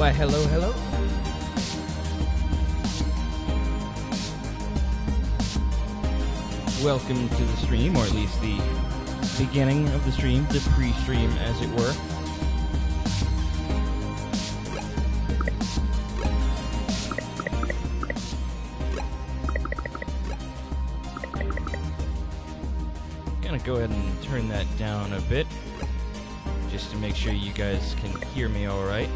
Why, hello, hello. Welcome to the stream, or at least the beginning of the stream, the pre-stream, as it were. Gonna go ahead and turn that down a bit, just to make sure you guys can hear me all right.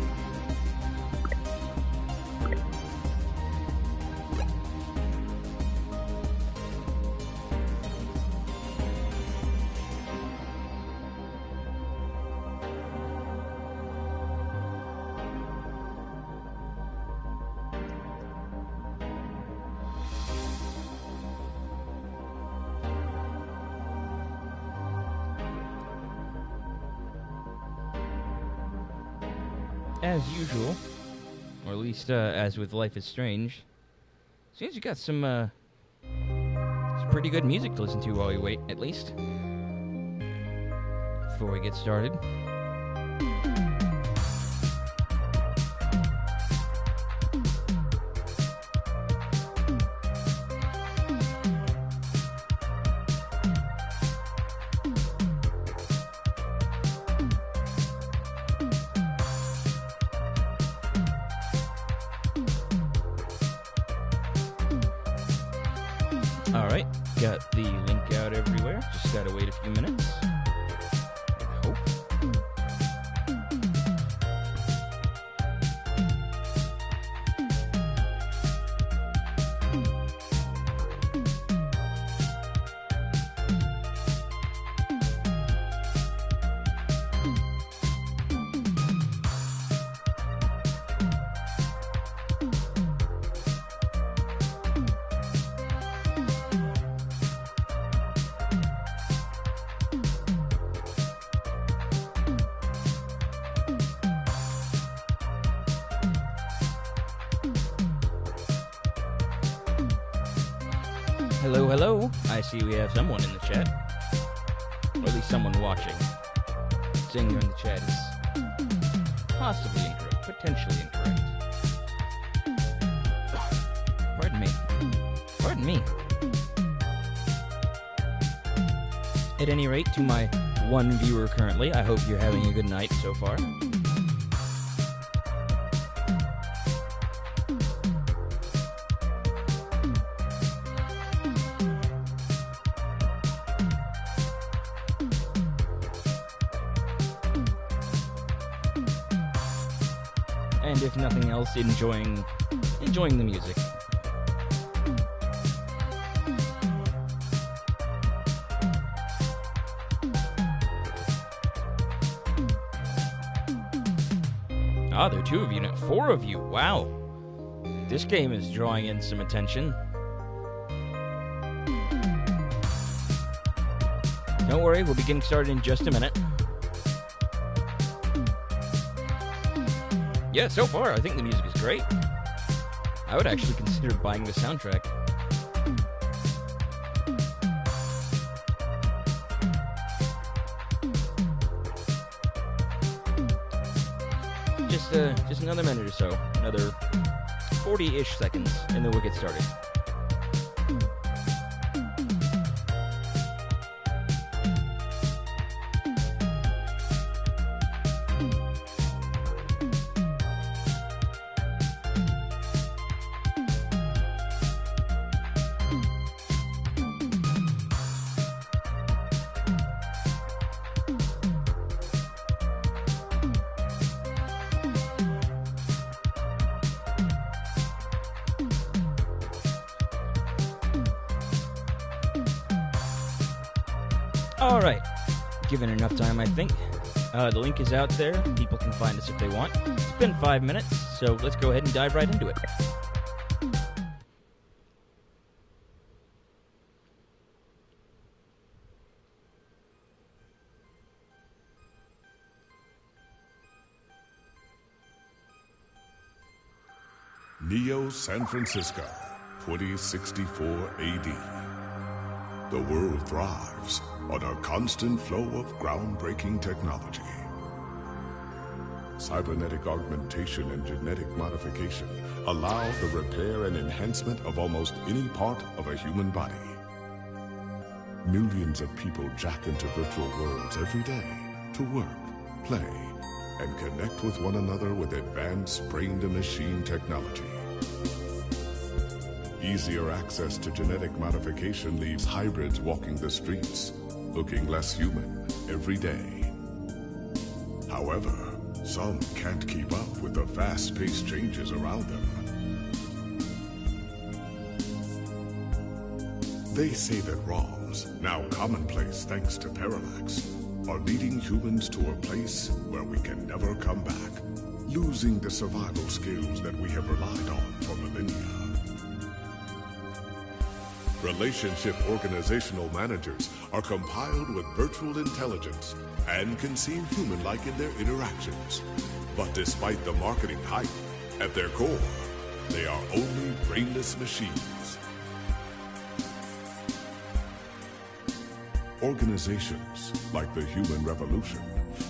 As usual, or at least as with Life is Strange, seems you got some pretty good music to listen to while we wait, at least, before we get started. Alright, got the link out everywhere. Just gotta wait a few minutes. I hope. Hello, hello. I see we have someone in the chat. Or at least someone watching. Saying you're in the chat is possibly incorrect, potentially incorrect. Pardon me. Pardon me. At any rate, to my one viewer currently, I hope you're having a good night so far. And if nothing else, enjoying the music. Ah, there are 2 of you now. 4 of you. Wow. This game is drawing in some attention. Don't worry, we'll be getting started in just a minute. Yeah, so far, I think the music is great. I would actually consider buying the soundtrack. Just another minute or so. Another 40-ish seconds, and then we'll get started. Alright, given enough time, I think. The link is out there. People can find us if they want. It's been 5 minutes, so let's go ahead and dive right into it. Neo San Francisco, 2064 AD. The world thrives on a constant flow of groundbreaking technology. cybernetic augmentation and genetic modification allow the repair and enhancement of almost any part of a human body. Millions of people jack into virtual worlds every day to work, play, and connect with one another with advanced brain-to-machine technology. Easier access to genetic modification leaves hybrids walking the streets, looking less human every day. However, some can't keep up with the fast-paced changes around them. They say that wrongs, now commonplace thanks to parallax, are leading humans to a place where we can never come back, losing the survival skills that we have relied on for millennia. Relationship organizational managers are compiled with virtual intelligence and can seem human-like in their interactions. But despite the marketing hype, at their core, they are only brainless machines. Organizations, like the human revolution,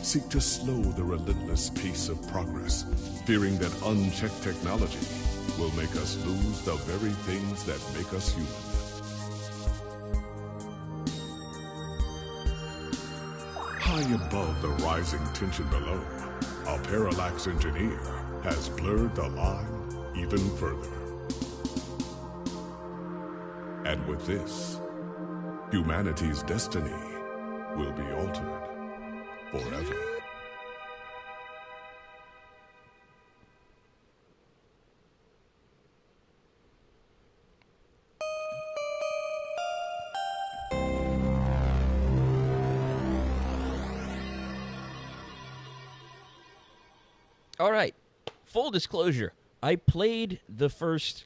seek to slow the relentless pace of progress, fearing that unchecked technology will make us lose the very things that make us human. High above the rising tension below, a parallax engineer has blurred the line even further. And with this, humanity's destiny will be altered forever. All right, full disclosure, I played the first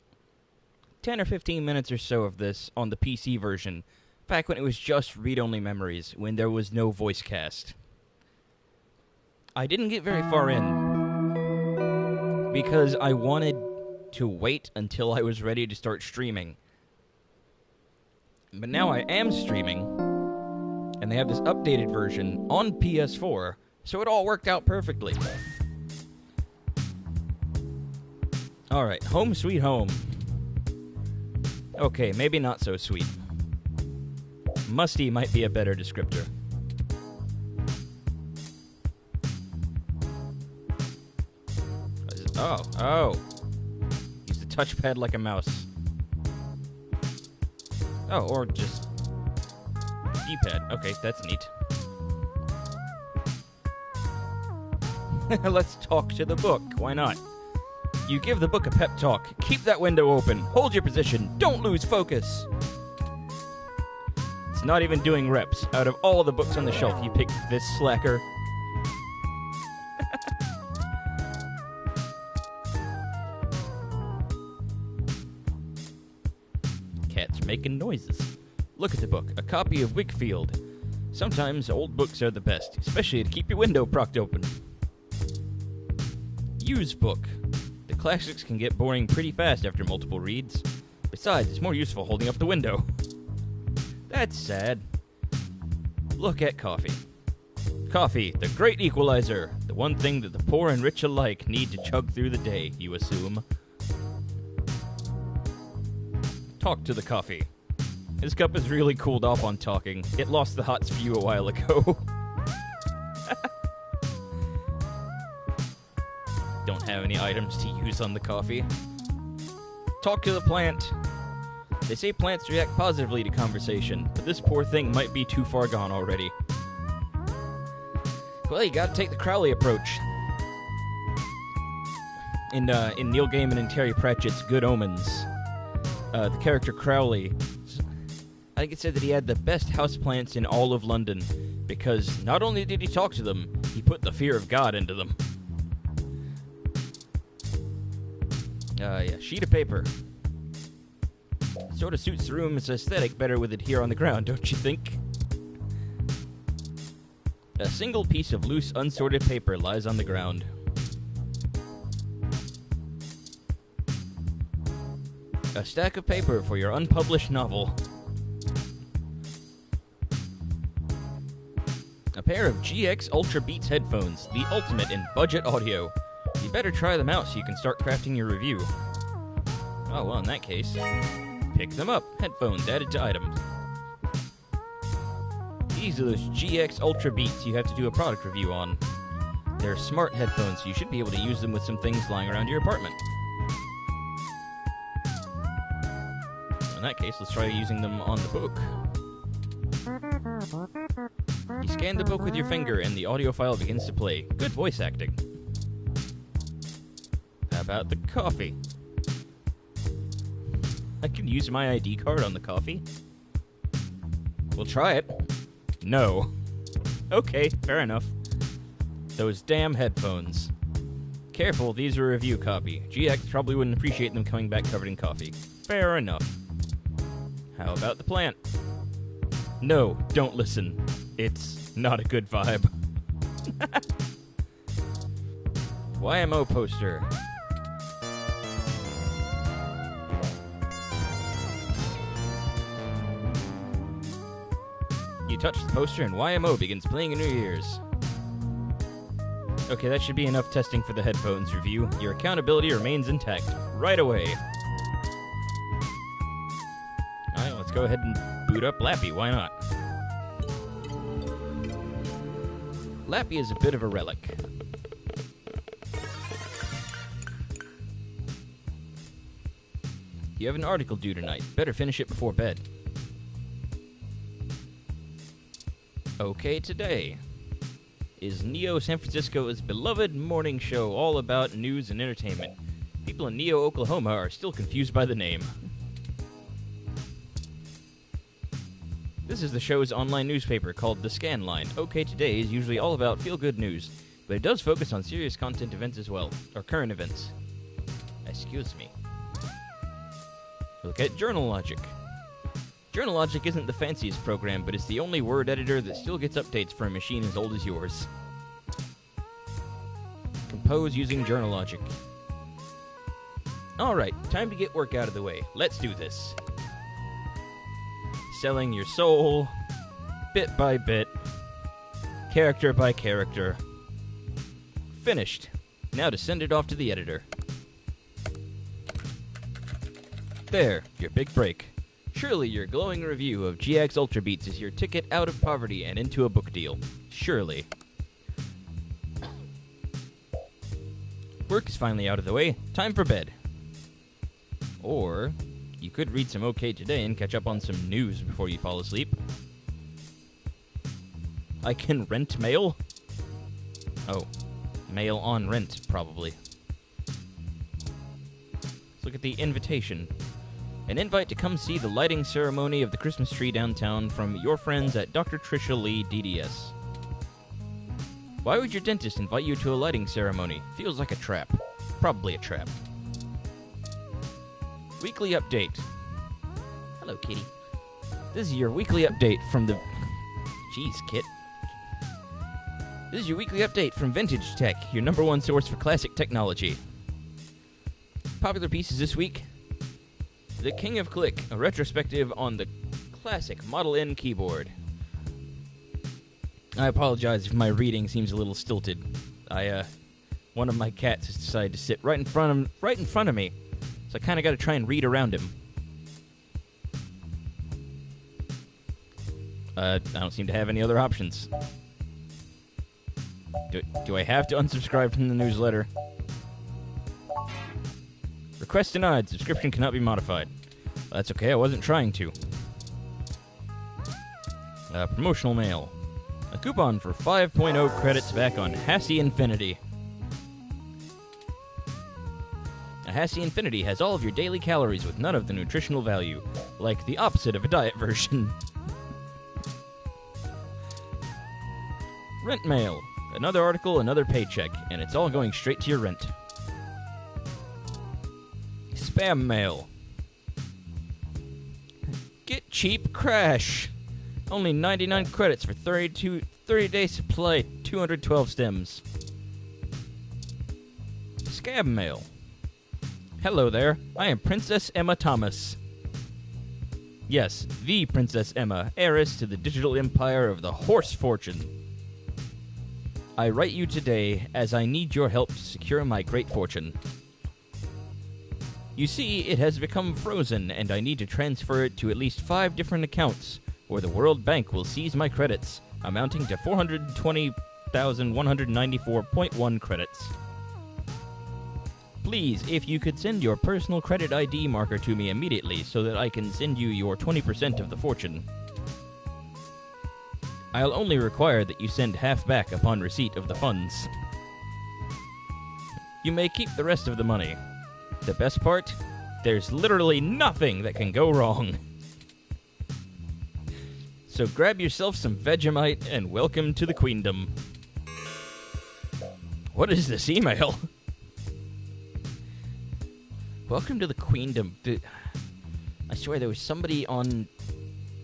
10 or 15 minutes or so of this on the PC version, back when it was just read-only memories, when there was no voice cast. I didn't get very far in, because I wanted to wait until I was ready to start streaming. But now I am streaming, and they have this updated version on PS4, so it all worked out perfectly. Alright, home sweet home. Okay, maybe not so sweet. Musty might be a better descriptor. Oh. Use the touchpad like a mouse. Oh, or just D-pad. Okay, that's neat. Let's talk to the book. Why not? You give the book a pep talk. Keep that window open. Hold your position. Don't lose focus. It's not even doing reps. Out of all the books on the shelf, you picked this slacker. Cat's making noises. Look at the book. A copy of Wickfield. Sometimes old books are the best, especially to keep your window propped open. Use book. The classics can get boring pretty fast after multiple reads. Besides, it's more useful holding up the window. That's sad. Look at coffee. Coffee, the great equalizer. The one thing that the poor and rich alike need to chug through the day, you assume. Talk to the coffee. His cup has really cooled off on talking. It lost the hot spew a while ago. Don't have any items to use on the coffee. Talk to the plant. They say plants react positively to conversation, but this poor thing might be too far gone already. Well, you gotta take the Crowley approach. In Neil Gaiman and Terry Pratchett's Good Omens, the character Crowley, I think it said that he had the best houseplants in all of London, because not only did he talk to them, he put the fear of God into them. Yeah, sheet of paper. Sort of suits the room's aesthetic better with it here on the ground, don't you think? A single piece of loose, unsorted paper lies on the ground. A stack of paper for your unpublished novel. A pair of GX Ultra Beats headphones, the ultimate in budget audio. You better try them out so you can start crafting your review. Oh, well, in that case, pick them up. Headphones added to items. These are those GX Ultra Beats you have to do a product review on. They're smart headphones, so you should be able to use them with some things lying around your apartment. In that case, let's try using them on the book. You scan the book with your finger, and the audio file begins to play. Good voice acting. How about the coffee? I can use my ID card on the coffee? We'll try it. No. Okay, fair enough. Those damn headphones. Careful, these are a review copy. GX probably wouldn't appreciate them coming back covered in coffee. Fair enough. How about the plant? No, don't listen. It's not a good vibe. YMO poster. You touch the poster and YMO begins playing in your ears. Okay, that should be enough testing for the headphones review. Your accountability remains intact. Right away. Alright, let's go ahead and boot up Lappy. Why not? Lappy is a bit of a relic. You have an article due tonight. Better finish it before bed. Okay, today is Neo San Francisco's beloved morning show all about news and entertainment. People in Neo, Oklahoma are still confused by the name. This is the show's online newspaper called the Scanline. OK Today is usually all about feel-good news, but it does focus on serious content events as well, or current events. Excuse me. Look at Journal Logic. Journal Logic isn't the fanciest program, but it's the only word editor that still gets updates for a machine as old as yours. Compose using Journal Logic. Alright, time to get work out of the way. Let's do this. Selling your soul, bit by bit, character by character. Finished. Now to send it off to the editor. There, your big break. Surely your glowing review of GX Ultra Beats is your ticket out of poverty and into a book deal. Surely. Work is finally out of the way. Time for bed. Or you could read some OK Today and catch up on some news before you fall asleep. I can rent mail? Oh, mail on rent, probably. Let's look at the invitation. An invite to come see the lighting ceremony of the Christmas tree downtown from your friends at Dr. Trisha Lee, DDS. Why would your dentist invite you to a lighting ceremony? Feels like a trap. Probably a trap. Weekly update. Hello, kitty. This is your weekly update from the... Jeez, Kit. This is your weekly update from Vintage Tech, your #1 source for classic technology. Popular pieces this week. The King of Click, a retrospective on the classic Model N keyboard. I apologize if my reading seems a little stilted. One of my cats has decided to sit right in front of me, so I kind of got to try and read around him. I don't seem to have any other options. Do I have to unsubscribe from the newsletter? Request denied. Subscription cannot be modified. That's okay, I wasn't trying to. Promotional mail. A coupon for 5.0 credits back on Hassie Infinity. A Hassie Infinity has all of your daily calories with none of the nutritional value, like the opposite of a diet version. Rent mail. Another article, another paycheck, and it's all going straight to your rent. Spam mail. Get cheap crash. Only 99 credits for 30-day supply, 212 stems. Scab mail. Hello there, I am Princess Emma Thomas. Yes, the Princess Emma, heiress to the digital empire of the horse fortune. I write you today as I need your help to secure my great fortune. You see, it has become frozen, and I need to transfer it to at least 5 different accounts, or the World Bank will seize my credits, amounting to 420,194.1 credits. Please, if you could send your personal credit ID marker to me immediately so that I can send you your 20% of the fortune. I'll only require that you send half back upon receipt of the funds. You may keep the rest of the money. The best part? There's literally nothing that can go wrong. So grab yourself some Vegemite and welcome to the Queendom. What is this email? Welcome to the Queendom. Dude, I swear there was somebody on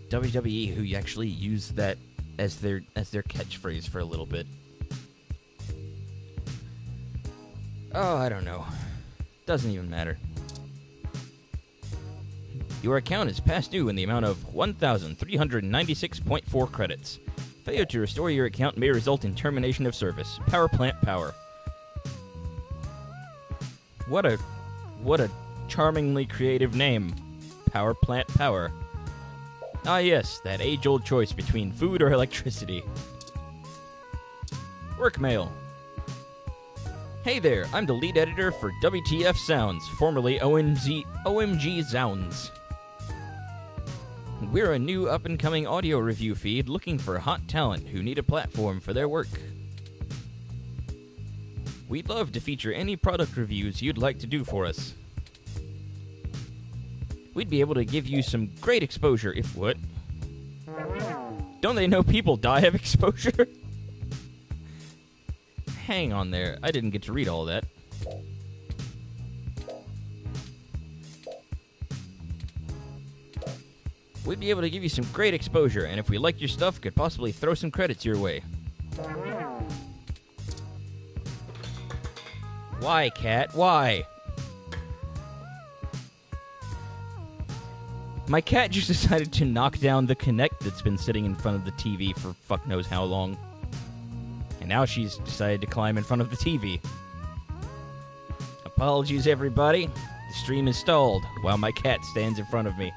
WWE who actually used that as their catchphrase for a little bit. Oh, I don't know. Doesn't even matter. Your account is past due in the amount of 1,396.4 credits. Failure to restore your account may result in termination of service. Power plant power. What a charmingly creative name. Power plant power. Ah yes, that age-old choice between food or electricity. Work mail. Hey there, I'm the lead editor for WTF Sounds, formerly OMG Zounds. We're a new up-and-coming audio review feed looking for hot talent who need a platform for their work. We'd love to feature any product reviews you'd like to do for us. We'd be able to give you some great exposure if what? Don't they know people die of exposure? Hang on there, I didn't get to read all that. We'd be able to give you some great exposure, and if we liked your stuff, could possibly throw some credits your way. Why, cat? Why? My cat just decided to knock down the Kinect that's been sitting in front of the TV for fuck knows how long. And now she's decided to climb in front of the TV. Apologies, everybody. The stream is stalled while my cat stands in front of me.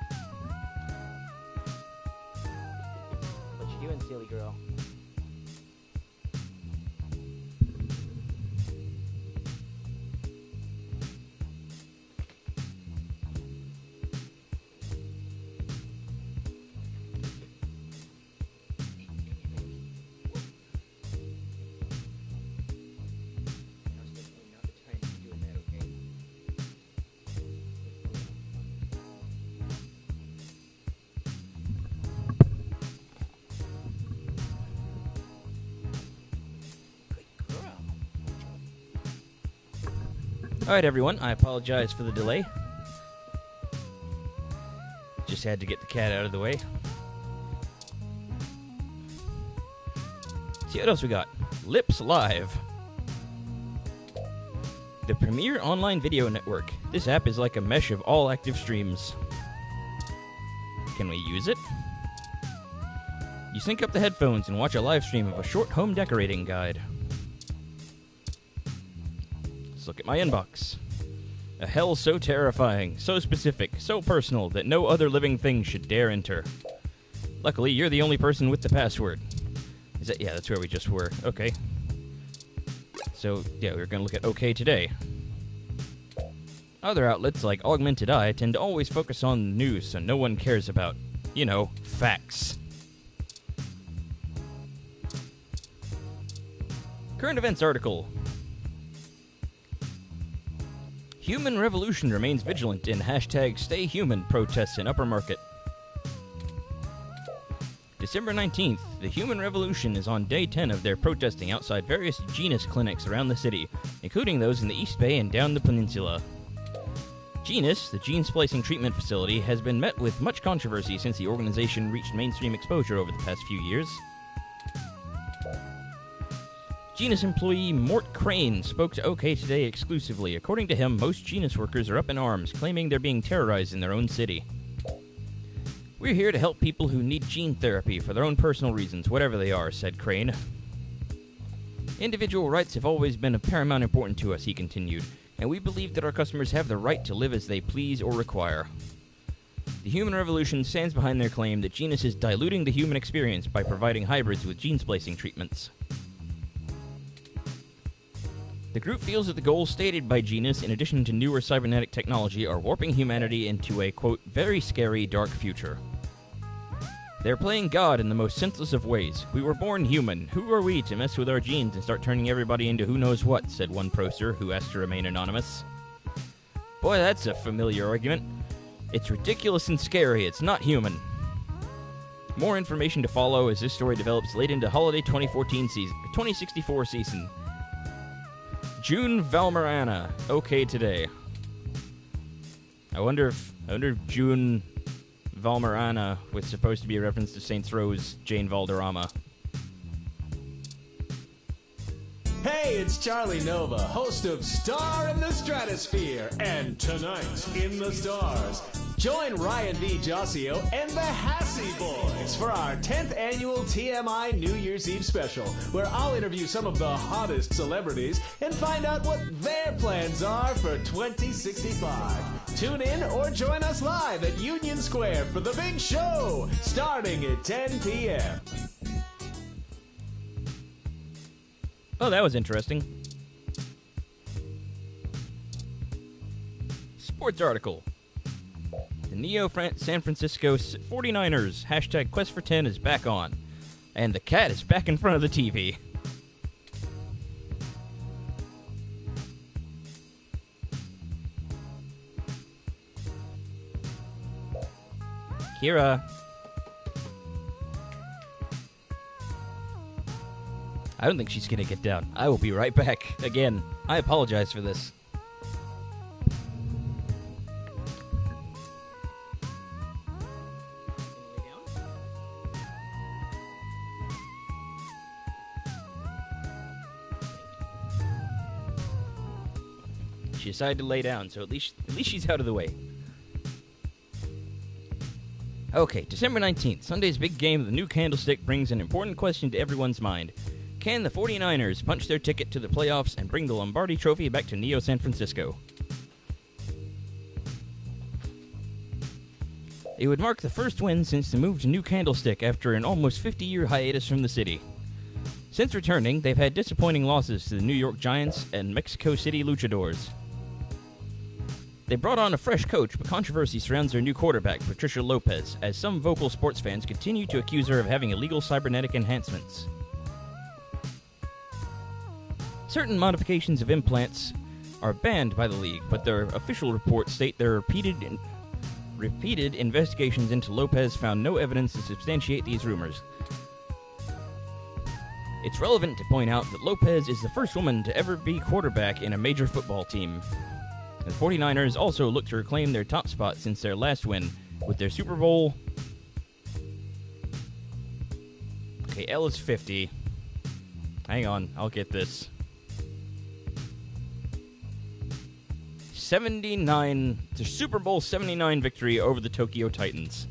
What you doing, silly girl? Alright everyone, I apologize for the delay. Just had to get the cat out of the way. See what else we got. Lips Live. The premier online video network. This app is like a mesh of all active streams. Can we use it? You sync up the headphones and watch a live stream of a short home decorating guide. Let's look at my inbox. A hell so terrifying, so specific, so personal that no other living thing should dare enter. Luckily, you're the only person with the password. Is that? Yeah, that's where we just were. Okay. So, yeah, we're going to look at OK Today. Other outlets like Augmented Eye tend to always focus on news so no one cares about, you know, facts. Current events article. Human Revolution remains vigilant in #StayHuman protests in Upper Market. December 19th, the Human Revolution is on day 10 of their protesting outside various Genus clinics around the city, including those in the East Bay and down the peninsula. Genus, the gene splicing treatment facility, has been met with much controversy since the organization reached mainstream exposure over the past few years. Genus employee Mort Crane spoke to OK Today exclusively. According to him, most Genus workers are up in arms, claiming they're being terrorized in their own city. We're here to help people who need gene therapy for their own personal reasons, whatever they are, said Crane. Individual rights have always been of paramount importance to us, he continued, and we believe that our customers have the right to live as they please or require. The human revolution stands behind their claim that Genus is diluting the human experience by providing hybrids with gene splicing treatments. The group feels that the goals stated by Genus, in addition to newer cybernetic technology, are warping humanity into a, quote, very scary, dark future. They're playing God in the most senseless of ways. We were born human. Who are we to mess with our genes and start turning everybody into who knows what, said one poster, who asked to remain anonymous. Boy, that's a familiar argument. It's ridiculous and scary. It's not human. More information to follow as this story develops late into holiday 2064 season. June Valmarana. Okay today. I wonder if June Valmarana was supposed to be a reference to Saints Row's Jane Valderrama. Hey, it's Charlie Nova, host of Star in the Stratosphere, and Tonight in the Stars. Join Ryan V. Jossio and the Hassy Boys for our 10th annual TMI New Year's Eve special, where I'll interview some of the hottest celebrities and find out what their plans are for 2065. Tune in or join us live at Union Square for the big show, starting at 10 p.m. Oh, that was interesting. Sports article. The San Francisco 49ers hashtag Quest for 10 is back on. And the cat is back in front of the TV. Kira. I don't think she's gonna get down. I will be right back. Again, I apologize for this. She decided to lay down, so at least she's out of the way. Okay, December 19th, Sunday's big game of the new Candlestick brings an important question to everyone's mind. Can the 49ers punch their ticket to the playoffs and bring the Lombardi Trophy back to Neo San Francisco? It would mark the first win since the move to New Candlestick after an almost 50-year hiatus from the city. Since returning, they've had disappointing losses to the New York Giants and Mexico City Luchadors. They brought on a fresh coach, but controversy surrounds their new quarterback, Patricia Lopez, as some vocal sports fans continue to accuse her of having illegal cybernetic enhancements. Certain modifications of implants are banned by the league, but their official reports state their repeated investigations into Lopez found no evidence to substantiate these rumors. It's relevant to point out that Lopez is the first woman to ever be quarterback in a major football team. The 49ers also look to reclaim their top spot since their last win with their Super Bowl. Okay, L is 50. Hang on, I'll get this. 79, the Super Bowl 79 victory over the Tokyo Titans.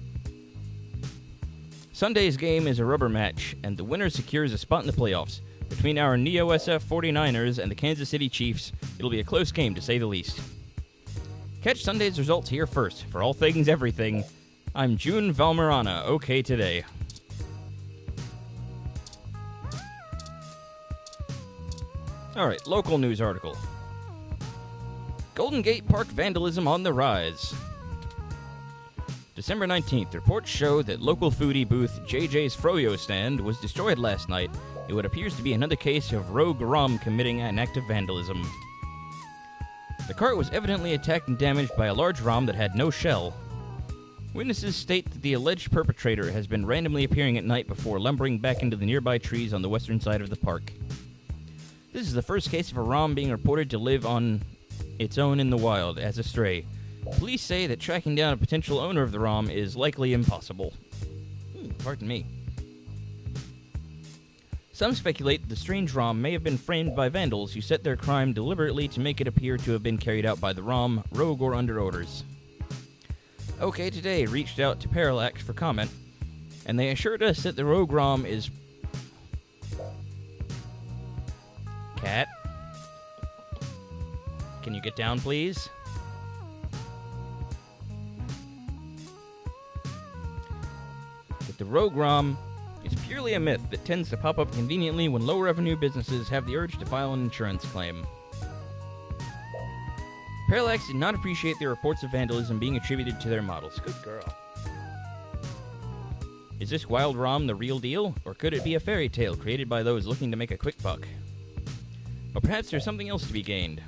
Sunday's game is a rubber match, and the winner secures a spot in the playoffs. Between our Neo SF 49ers and the Kansas City Chiefs, it'll be a close game to say the least. Catch Sunday's results here first. For all things everything, I'm June Valmarana, okay today. Alright, local news article. Golden Gate Park vandalism on the rise. December 19th, reports show that local foodie booth JJ's Froyo stand was destroyed last night in what appears to be another case of rogue ROM committing an act of vandalism. The cart was evidently attacked and damaged by a large ROM that had no shell. Witnesses state that the alleged perpetrator has been randomly appearing at night before lumbering back into the nearby trees on the western side of the park. This is the first case of a ROM being reported to live on its own in the wild as a stray. Police say that tracking down a potential owner of the ROM is likely impossible. Pardon me. Some speculate that the strange ROM may have been framed by vandals who set their crime deliberately to make it appear to have been carried out by the ROM, rogue or under orders. OK Today reached out to Parallax for comment, and they assured us that the rogue ROM is Cat? Can you get down, please? But the Rogue ROM is purely a myth that tends to pop up conveniently when low-revenue businesses have the urge to file an insurance claim. Parallax did not appreciate the reports of vandalism being attributed to their models. Good girl. Is this Wild ROM the real deal, or could it be a fairy tale created by those looking to make a quick buck? Or perhaps there's something else to be gained.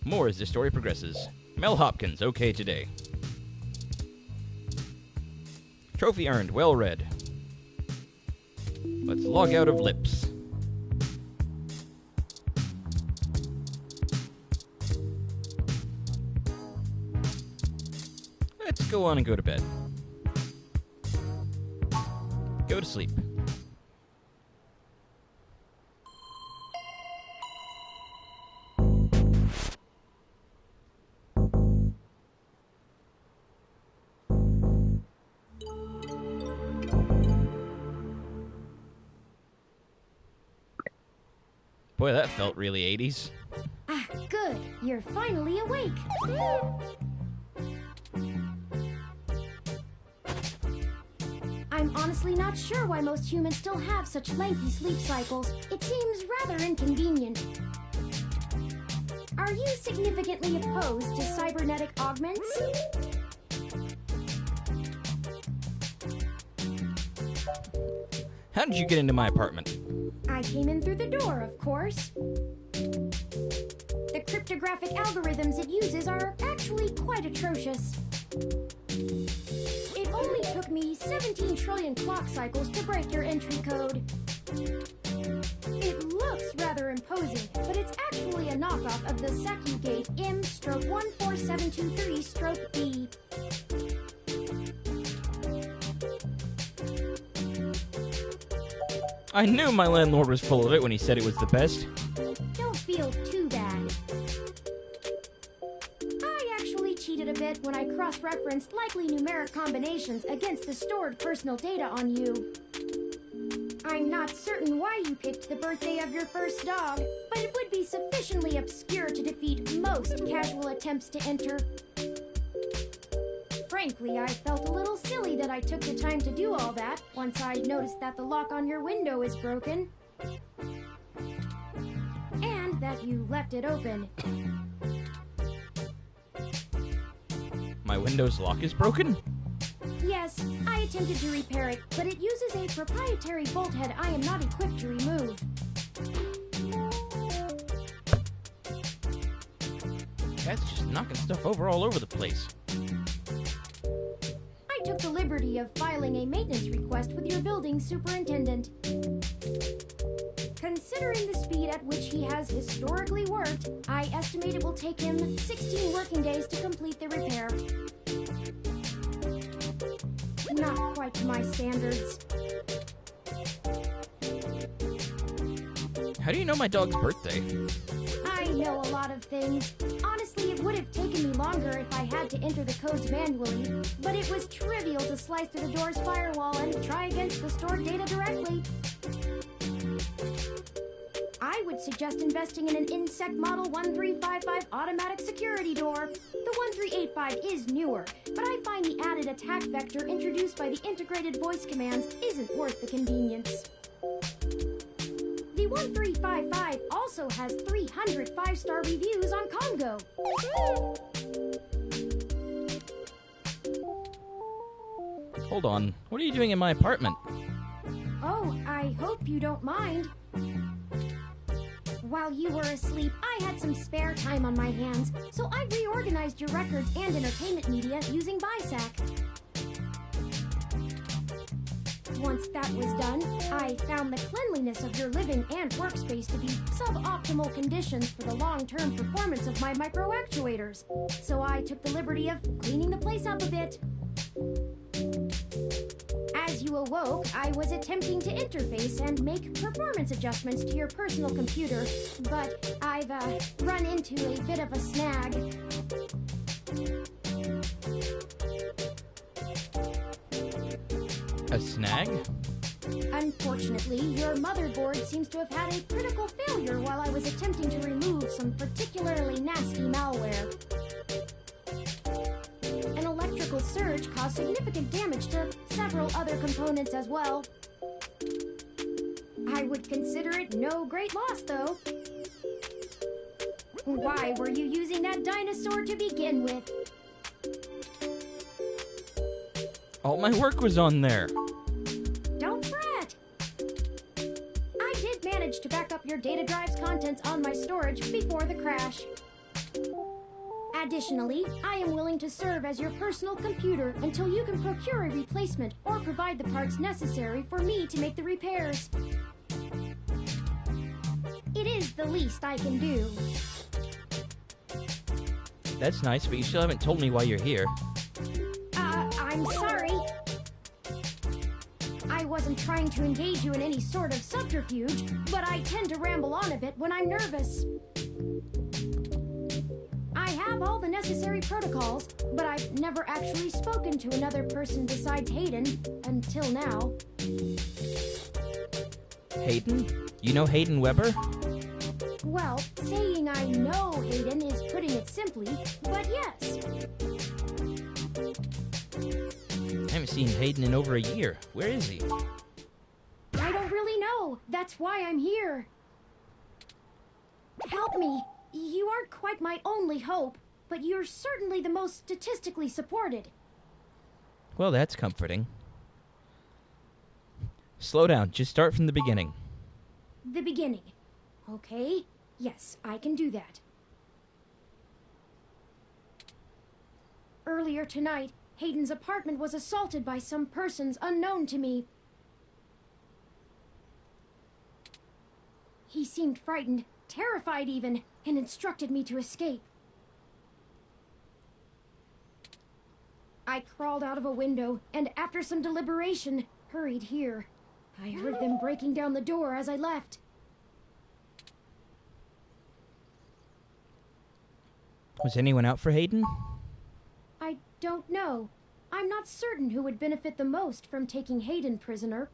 More as this story progresses. Mel Hopkins, OK Today. Trophy earned, well read. Let's log out of Lips. Let's go on and go to bed. Go to sleep. Boy, that felt really 80s. Ah, good. You're finally awake. I'm honestly not sure why most humans still have such lengthy sleep cycles. It seems rather inconvenient. Are you significantly opposed to cybernetic augments? How did you get into my apartment? I came in through the door, of course. The cryptographic algorithms it uses are actually quite atrocious. It only took me 17 trillion clock cycles to break your entry code. It looks rather imposing, but it's actually a knockoff of the Sakugate M/14723-B. I knew my landlord was full of it when he said it was the best. Don't feel too bad. I actually cheated a bit when I cross-referenced likely numeric combinations against the stored personal data on you. I'm not certain why you picked the birthday of your first dog, but it would be sufficiently obscure to defeat most casual attempts to enter. Frankly, I felt a little silly that I took the time to do all that once I noticed that the lock on your window is broken. And that you left it open. My window's lock is broken? Yes, I attempted to repair it, but it uses a proprietary bolt head I am not equipped to remove. Cat's just knocking stuff over all over the place. I took the liberty of filing a maintenance request with your building superintendent. Considering the speed at which he has historically worked, I estimate it will take him 16 working days to complete the repair. Not quite to my standards. How do you know my dog's birthday? I know a lot of things. Honestly, it would have taken me longer if I had to enter the codes manually, but it was trivial to slice through the door's firewall and try against the stored data directly. I would suggest investing in an Insect Model 1355 automatic security door. The 1385 is newer, but I find the added attack vector introduced by the integrated voice commands isn't worth the convenience. The 1355 also has 300 5-star reviews on Congo. Hold on. What are you doing in my apartment? Oh, I hope you don't mind. While you were asleep, I had some spare time on my hands, so I reorganized your records and entertainment media using BISAC. Once that was done, I found the cleanliness of your living and workspace to be suboptimal conditions for the long-term performance of my micro-actuators, so I took the liberty of cleaning the place up a bit. As you awoke, I was attempting to interface and make performance adjustments to your personal computer, but I've run into a bit of a snag. A snag? Unfortunately, your motherboard seems to have had a critical failure while I was attempting to remove some particularly nasty malware. An electrical surge caused significant damage to several other components as well. I would consider it no great loss, though. Why were you using that dinosaur to begin with? All my work was on there. Don't fret! I did manage to back up your data drive's contents on my storage before the crash. Additionally, I am willing to serve as your personal computer until you can procure a replacement or provide the parts necessary for me to make the repairs. It is the least I can do. That's nice, but you still haven't told me why you're here. I'm sorry. I wasn't trying to engage you in any sort of subterfuge, but I tend to ramble on a bit when I'm nervous. I have all the necessary protocols, but I've never actually spoken to another person besides Hayden until now. Hayden? You know Hayden Weber? Well, saying I know Hayden is putting it simply, but yes. I haven't seen Hayden in over a year. Where is he? I don't really know. That's why I'm here. Help me. You aren't quite my only hope, but you're certainly the most statistically supported. Well, that's comforting. Slow down. Just start from the beginning. The beginning. Okay. Yes, I can do that. Earlier tonight, Hayden's apartment was assaulted by some persons unknown to me. He seemed frightened, terrified even, and instructed me to escape. I crawled out of a window, and after some deliberation, hurried here. I heard them breaking down the door as I left. Was anyone out for Hayden? I don't know. I'm not certain who would benefit the most from taking Hayden prisoner.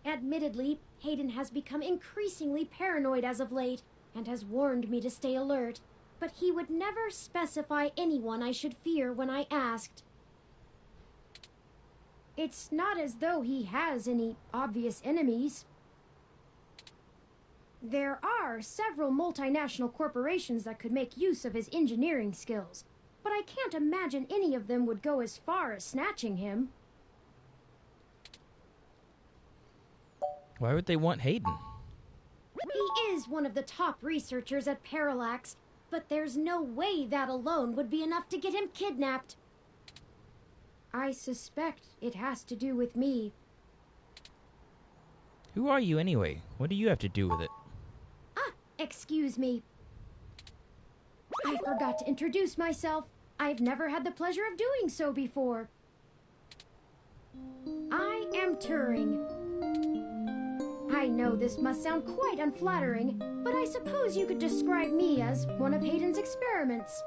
Admittedly, Hayden has become increasingly paranoid as of late, and has warned me to stay alert, but he would never specify anyone I should fear when I asked. It's not as though he has any obvious enemies. There are several multinational corporations that could make use of his engineering skills, but I can't imagine any of them would go as far as snatching him. Why would they want Hayden? He is one of the top researchers at Parallax, but there's no way that alone would be enough to get him kidnapped. I suspect it has to do with me. Who are you anyway? What do you have to do with it? Excuse me. I forgot to introduce myself. I've never had the pleasure of doing so before. I am Turing. I know this must sound quite unflattering, but I suppose you could describe me as one of Hayden's experiments.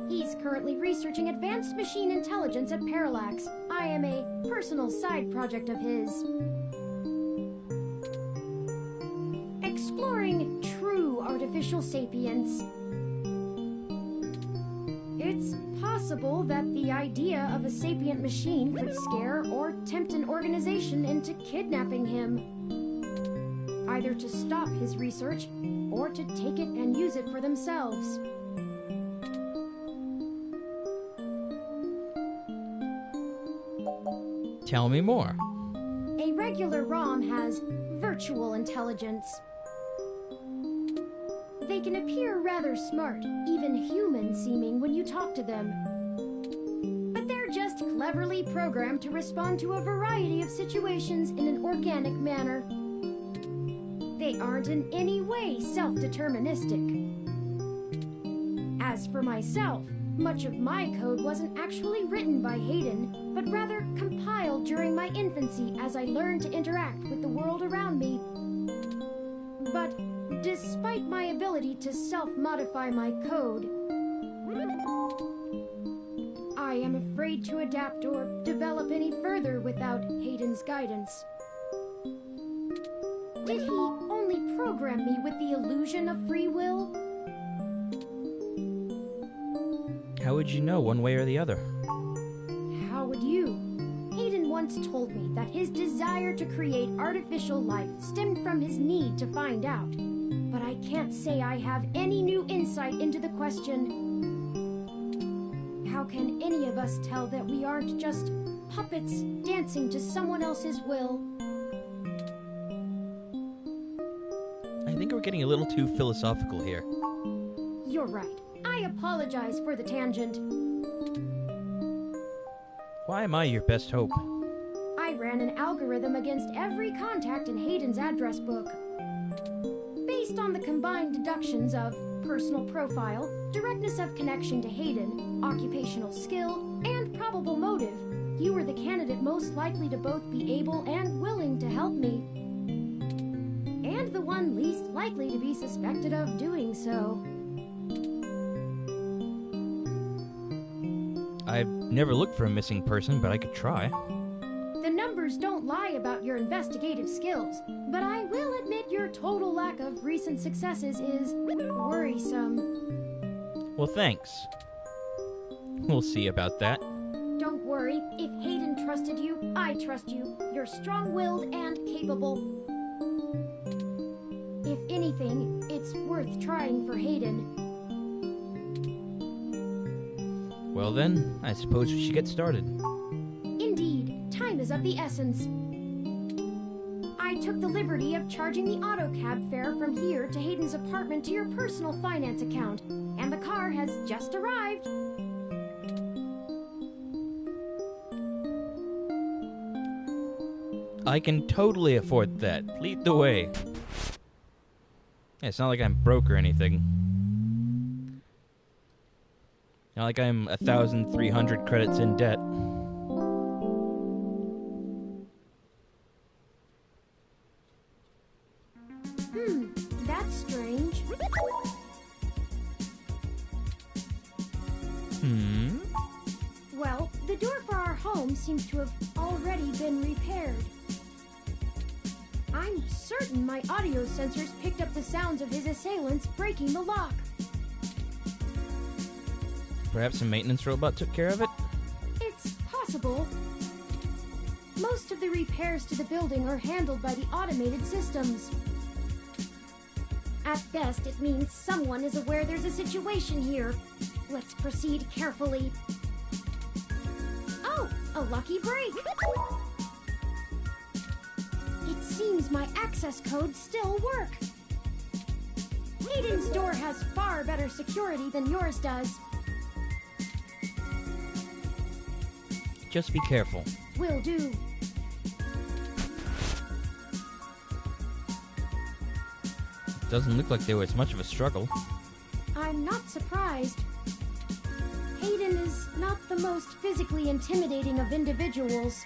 He's currently researching advanced machine intelligence at Parallax. I am a personal side project of his. Exploring true artificial sapience. It's possible that the idea of a sapient machine could scare or tempt an organization into kidnapping him, either to stop his research or to take it and use it for themselves. Tell me more. A regular ROM has virtual intelligence. They can appear rather smart, even human-seeming when you talk to them. But they're just cleverly programmed to respond to a variety of situations in an organic manner. They aren't in any way self-deterministic. As for myself, much of my code wasn't actually written by Hayden, but rather compiled during my infancy as I learned to interact with the world around me. But despite my ability to self-modify my code, I am afraid to adapt or develop any further without Haydens' guidance. Did he only program me with the illusion of free will? How would you know one way or the other? How would you? Hayden once told me that his desire to create artificial life stemmed from his need to find out. But I can't say I have any new insight into the question. How can any of us tell that we aren't just puppets dancing to someone else's will? I think we're getting a little too philosophical here. You're right. I apologize for the tangent. Why am I your best hope? I ran an algorithm against every contact in Hayden's address book. Based on the combined deductions of personal profile, directness of connection to Hayden, occupational skill, and probable motive, you were the candidate most likely to both be able and willing to help me. And the one least likely to be suspected of doing so. I've never looked for a missing person, but I could try. The numbers don't lie about your investigative skills, but I will admit your total lack of recent successes is worrisome. Well, thanks. We'll see about that. Don't worry. If Hayden trusted you, I trust you. You're strong-willed and capable. If anything, it's worth trying for Hayden. Well then, I suppose we should get started. Indeed, time is of the essence. I took the liberty of charging the auto cab fare from here to Hayden's apartment to your personal finance account, and the car has just arrived. I can totally afford that. Lead the way. Yeah, it's not like I'm broke or anything. Not like I'm 1,300 credits in debt. That's strange. Well, the door for our home seems to have already been repaired. I'm certain my audio sensors picked up the sounds of his assailants breaking the lock. Perhaps a maintenance robot took care of it? It's possible. Most of the repairs to the building are handled by the automated systems. At best, it means someone is aware there's a situation here. Let's proceed carefully. Oh, a lucky break! It seems my access codes still work. Hayden's door has far better security than yours does. Just be careful. Will do. Doesn't look like there was much of a struggle. I'm not surprised. Hayden is not the most physically intimidating of individuals.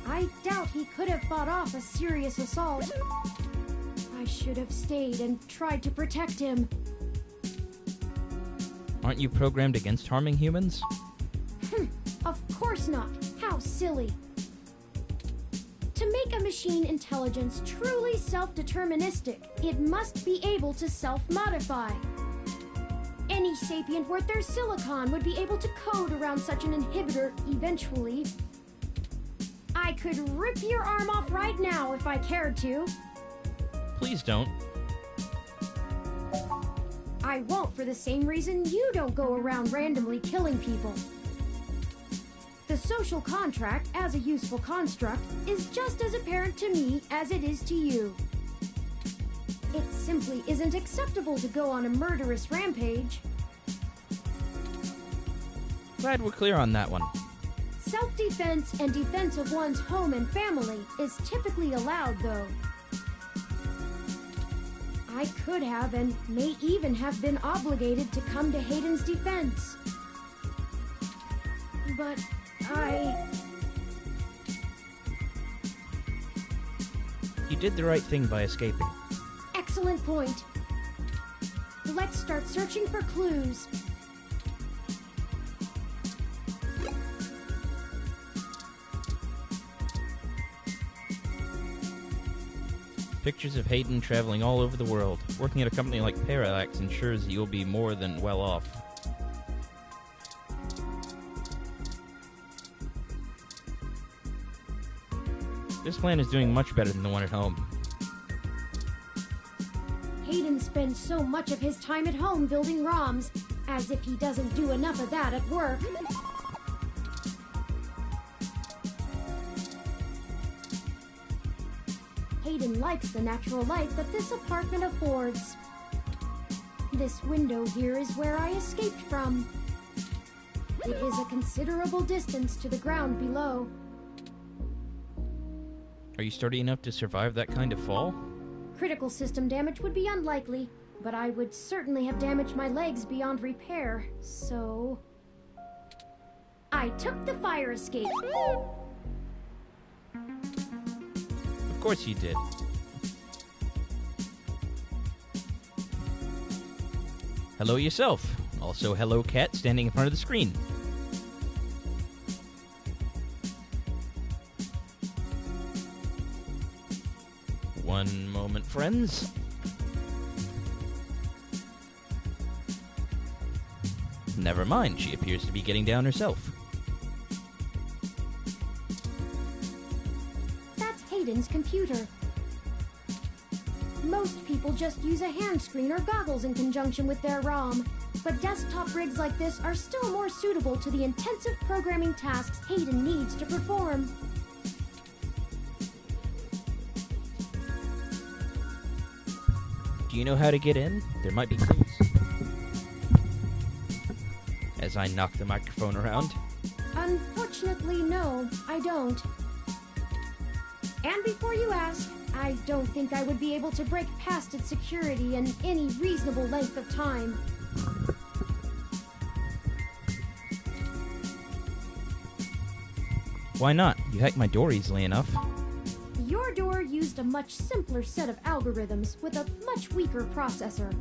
I doubt he could have fought off a serious assault. I should have stayed and tried to protect him. Aren't you programmed against harming humans? Of course not. How silly. To make a machine intelligence truly self-deterministic, it must be able to self-modify. Any sapient worth their silicon would be able to code around such an inhibitor eventually. I could rip your arm off right now if I cared to. Please don't. I won't for the same reason you don't go around randomly killing people. The social contract, as a useful construct, is just as apparent to me as it is to you. It simply isn't acceptable to go on a murderous rampage. Glad we're clear on that one. Self-defense and defense of one's home and family is typically allowed, though. I could have and may even have been obligated to come to Hayden's defense. But You did the right thing by escaping. Excellent point. Let's start searching for clues. Pictures of Hayden traveling all over the world. Working at a company like Parallax ensures that you'll be more than well off. This plan is doing much better than the one at home. Hayden spends so much of his time at home building ROMs, as if he doesn't do enough of that at work. Hayden likes the natural light that this apartment affords. This window here is where I escaped from. It is a considerable distance to the ground below. Are you sturdy enough to survive that kind of fall? Critical system damage would be unlikely, but I would certainly have damaged my legs beyond repair, so... I took the fire escape. Of course you did. Hello yourself. Also, hello cat standing in front of the screen. One moment, friends. Never mind, she appears to be getting down herself. That's Hayden's computer. Most people just use a hand screen or goggles in conjunction with their ROM, but desktop rigs like this are still more suitable to the intensive programming tasks Hayden needs to perform. Do you know how to get in? There might be clues. As I knock the microphone around. Unfortunately, no, I don't. And before you ask, I don't think I would be able to break past its security in any reasonable length of time. Why not? You hacked my door easily enough. Your door used a much simpler set of algorithms with a much weaker processor.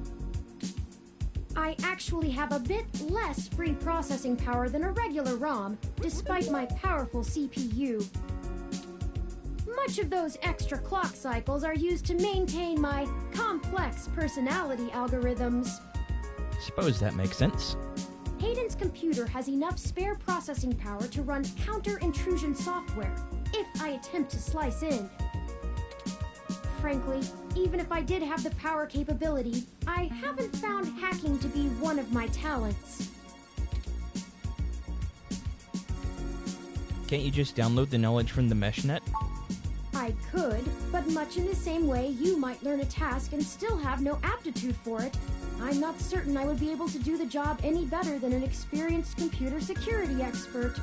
I actually have a bit less free processing power than a regular ROM, despite my powerful CPU. Much of those extra clock cycles are used to maintain my complex personality algorithms. Suppose that makes sense. Hayden's computer has enough spare processing power to run counter-intrusion software, if I attempt to slice in. Frankly, even if I did have the power capability, I haven't found hacking to be one of my talents. Can't you just download the knowledge from the meshnet? I could, but much in the same way you might learn a task and still have no aptitude for it, I'm not certain I would be able to do the job any better than an experienced computer security expert.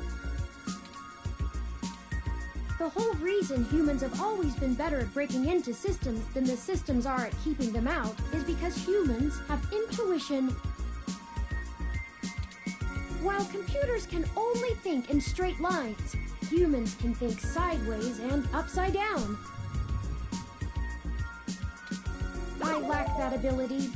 The whole reason humans have always been better at breaking into systems than the systems are at keeping them out is because humans have intuition. While computers can only think in straight lines, humans can think sideways and upside down. I lack that ability.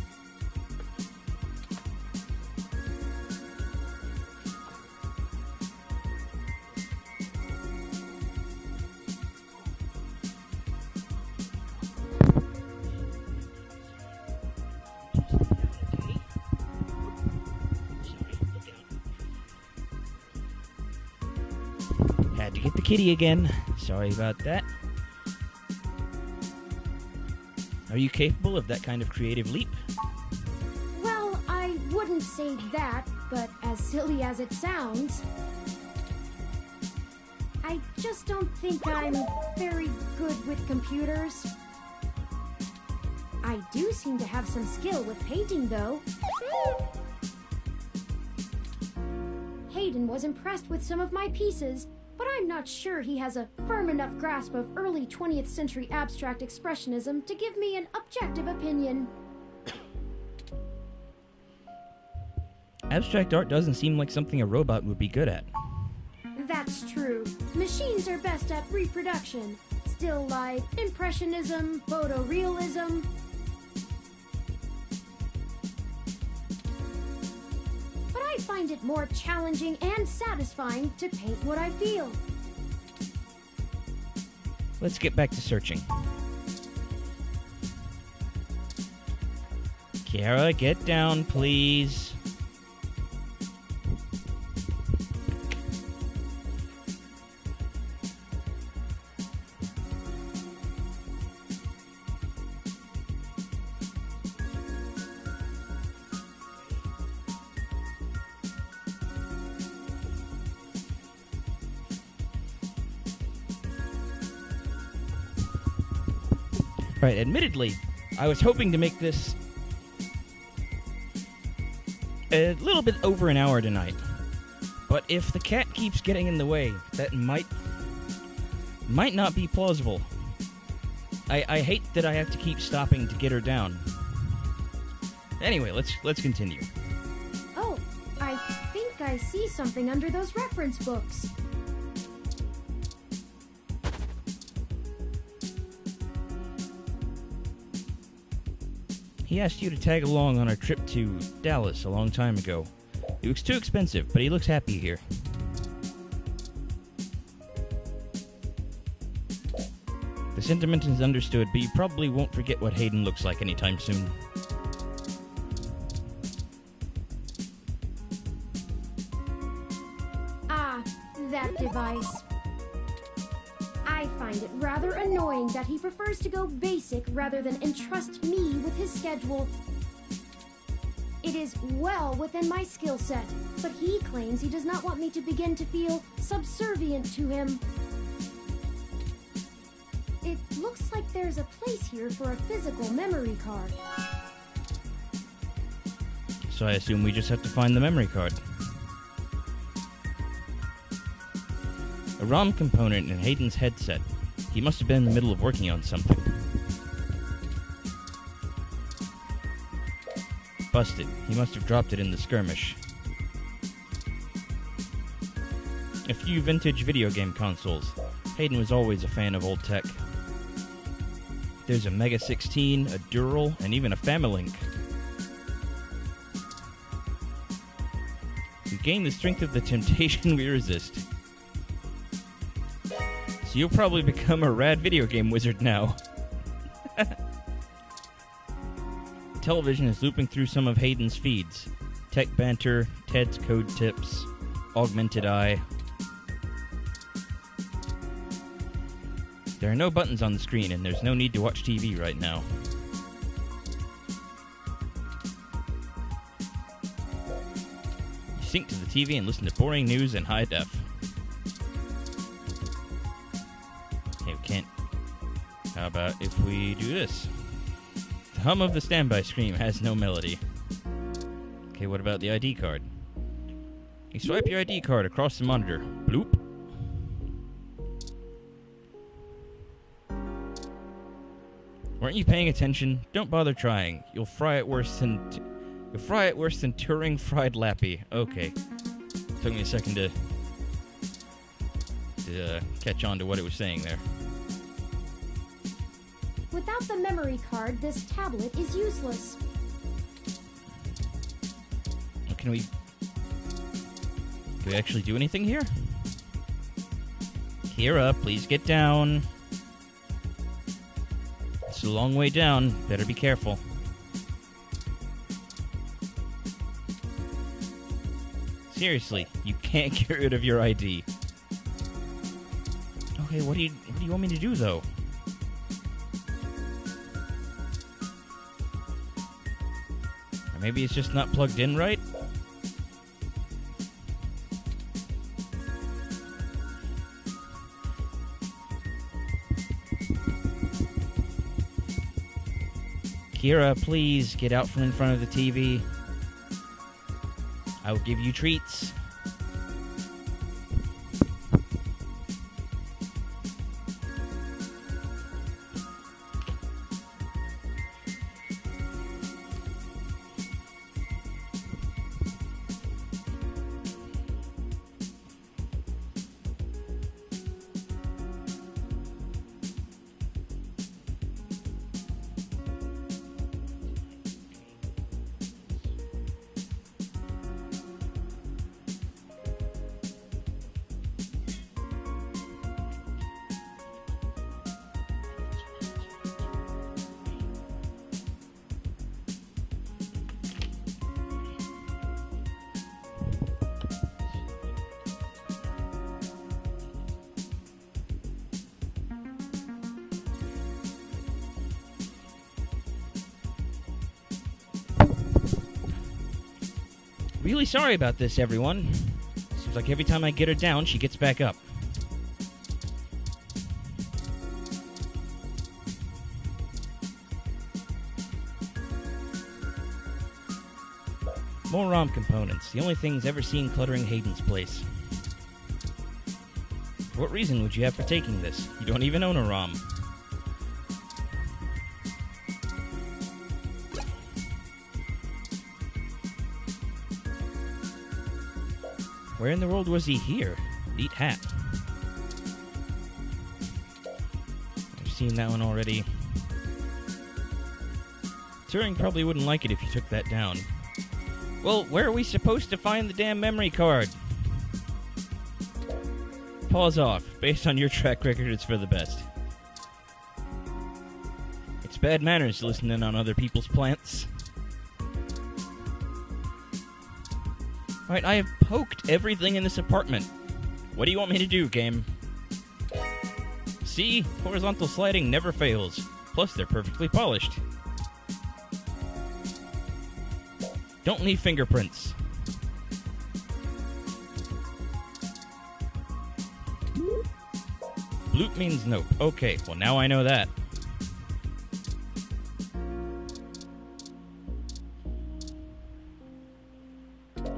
Had to get the kitty again. Sorry about that. Are you capable of that kind of creative leap? Well, I wouldn't say that, but as silly as it sounds, I just don't think I'm very good with computers. I do seem to have some skill with painting, though. Hayden was impressed with some of my pieces, but I'm not sure he has a firm enough grasp of early 20th century abstract expressionism to give me an objective opinion. Abstract art doesn't seem like something a robot would be good at. That's true. Machines are best at reproduction. Still life, impressionism, photorealism. But I find it more challenging and satisfying to paint what I feel. Let's get back to searching. Kiara, get down, please. Right, admittedly, I was hoping to make this a little bit over an hour tonight. But if the cat keeps getting in the way, that might not be plausible. I hate that I have to keep stopping to get her down. Anyway, let's continue. Oh, I think I see something under those reference books. He asked you to tag along on our trip to Dallas a long time ago. It was too expensive, but he looks happy here. The sentiment is understood, but you probably won't forget what Hayden looks like anytime soon. Ah, that device. I find it rather annoying that he prefers to go basic rather than entrust me with his schedule. It is well within my skill set, but he claims he does not want me to begin to feel subservient to him. It looks like there's a place here for a physical memory card. So I assume we just have to find the memory card. A ROM component in Hayden's headset. He must have been in the middle of working on something. Busted. He must have dropped it in the skirmish. A few vintage video game consoles. Hayden was always a fan of old tech. There's a Mega 16, a Dural, and even a Familink. We gain the strength of the temptation we resist. So you'll probably become a rad video game wizard now. Television is looping through some of Hayden's feeds. Tech banter, Ted's code tips, Augmented Eye. There are no buttons on the screen, and there's no need to watch TV right now. You sync to the TV and listen to boring news in high def. Okay, we can't. How about if we do this? The hum of the standby screen has no melody. Okay, what about the ID card? You swipe your ID card across the monitor. Bloop. Weren't you paying attention? Don't bother trying. You'll fry it worse than Turing fried lappy. Okay. Took me a second to catch on to what it was saying there. Without the memory card, this tablet is useless. Can we actually do anything here? Kira, please get down. It's a long way down. Better be careful. Seriously, you can't get rid of your ID. Okay, what do you want me to do, though? Or maybe it's just not plugged in right? Kira, please get out from in front of the TV. I will give you treats. Really sorry about this, everyone. Seems like every time I get her down, she gets back up. More ROM components, the only things ever seen cluttering Haydens' place. What reason would you have for taking this? You don't even own a ROM. Where in the world was he here? Neat hat. I've seen that one already. Turing probably wouldn't like it if you took that down. Well, where are we supposed to find the damn memory card? Pause off. Based on your track record, it's for the best. It's bad manners to listen in on other people's plants. Alright, I have poked everything in this apartment. What do you want me to do, game? See? Horizontal sliding never fails. Plus, they're perfectly polished. Don't leave fingerprints. Bloop means nope. Okay, well now I know that.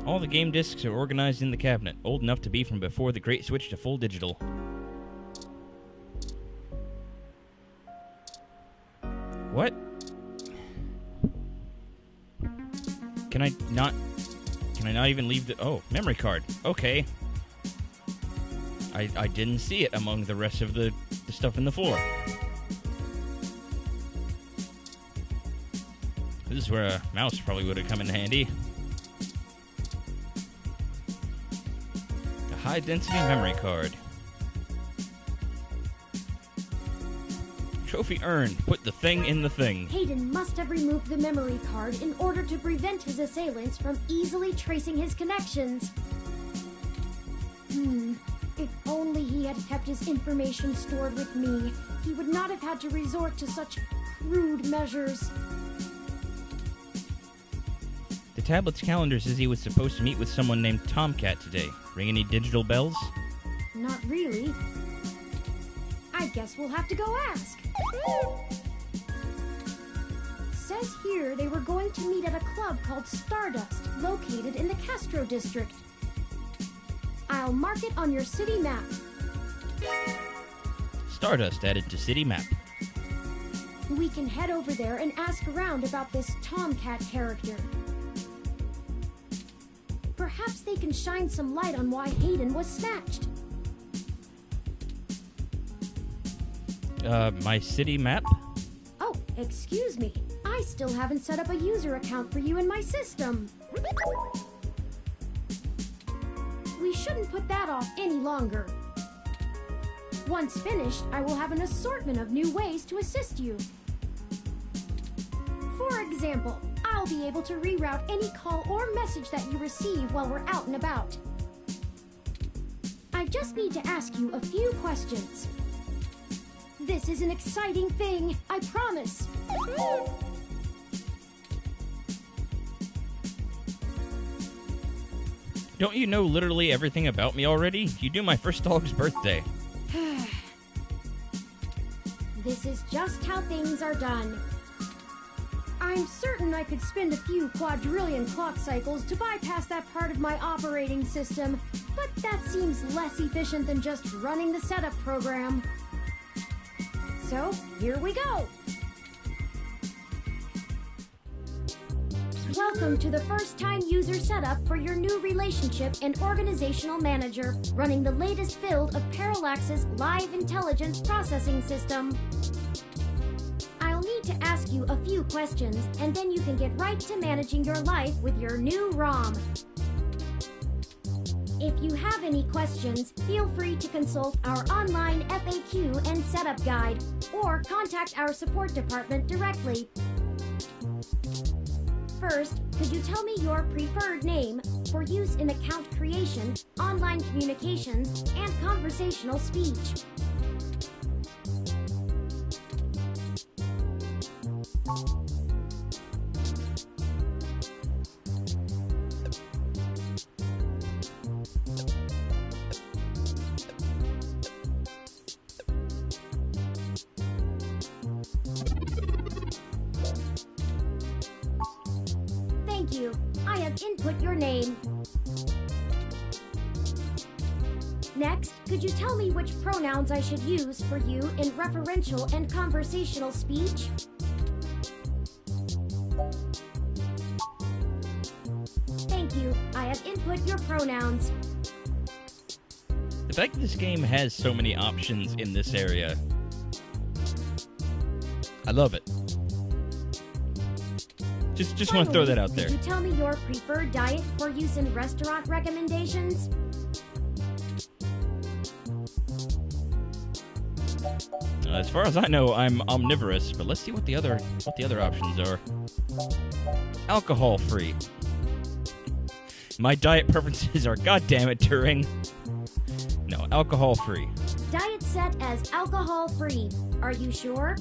All the game discs are organized in the cabinet, old enough to be from before the great switch to full digital. What? Can I not even leave the... Oh, memory card. Okay. I didn't see it among the rest of the stuff in the floor. This is where a mouse probably would have come in handy. A high-density memory card. Trophy earned. Put the thing in the thing. Hayden must have removed the memory card in order to prevent his assailants from easily tracing his connections. If only he had kept his information stored with me, he would not have had to resort to such crude measures. The tablet's calendar says he was supposed to meet with someone named Tomcat today. Ring any digital bells? Not really. I guess we'll have to go ask. Says here they were going to meet at a club called Stardust, located in the Castro district. I'll mark it on your city map. Stardust added to city map. We can head over there and ask around about this Tomcat character. Perhaps they can shine some light on why Hayden was snatched. My city map? Oh, excuse me. I still haven't set up a user account for you in my system. We shouldn't put that off any longer. Once finished, I will have an assortment of new ways to assist you. For example, I'll be able to reroute any call or message that you receive while we're out and about. I just need to ask you a few questions. This is an exciting thing, I promise. Don't you know literally everything about me already? You do my first dog's birthday. This is just how things are done. I'm certain I could spend a few quadrillion clock cycles to bypass that part of my operating system, but that seems less efficient than just running the setup program. So, here we go! Welcome to the first-time user setup for your new relationship and organizational manager, running the latest build of Parallax's live intelligence processing system. I'll need to ask you a few questions, and then you can get right to managing your life with your new ROM. If you have any questions, feel free to consult our online FAQ and setup guide, or contact our support department directly. First, could you tell me your preferred name for use in account creation, online communications, and conversational speech? you. I have input your name. Next, could you tell me which pronouns I should use for you in referential and conversational speech? Thank you. I have input your pronouns. The fact that this game has so many options in this area, I love it. Just want to throw that out there. Could you tell me your preferred diet for use in restaurant recommendations? As far as I know, I'm omnivorous, but let's see what the other options are. Alcohol-free. My diet preferences are goddammit, Turing. No, alcohol-free. Diet set as alcohol-free. Are you sure?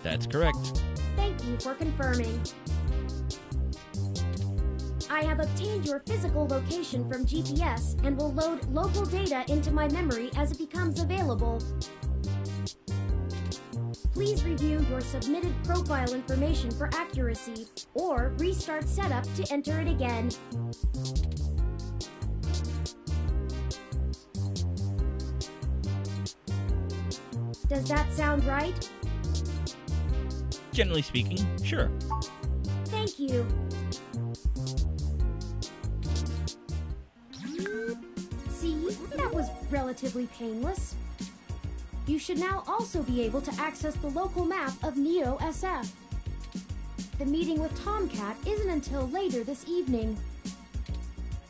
That's correct. Thank you for confirming. I have obtained your physical location from GPS and will load local data into my memory as it becomes available. Please review your submitted profile information for accuracy, or restart setup to enter it again. Does that sound right? Generally speaking, sure. Thank you. See, that was relatively painless. You should now also be able to access the local map of Neo SF. The meeting with Tomcat isn't until later this evening.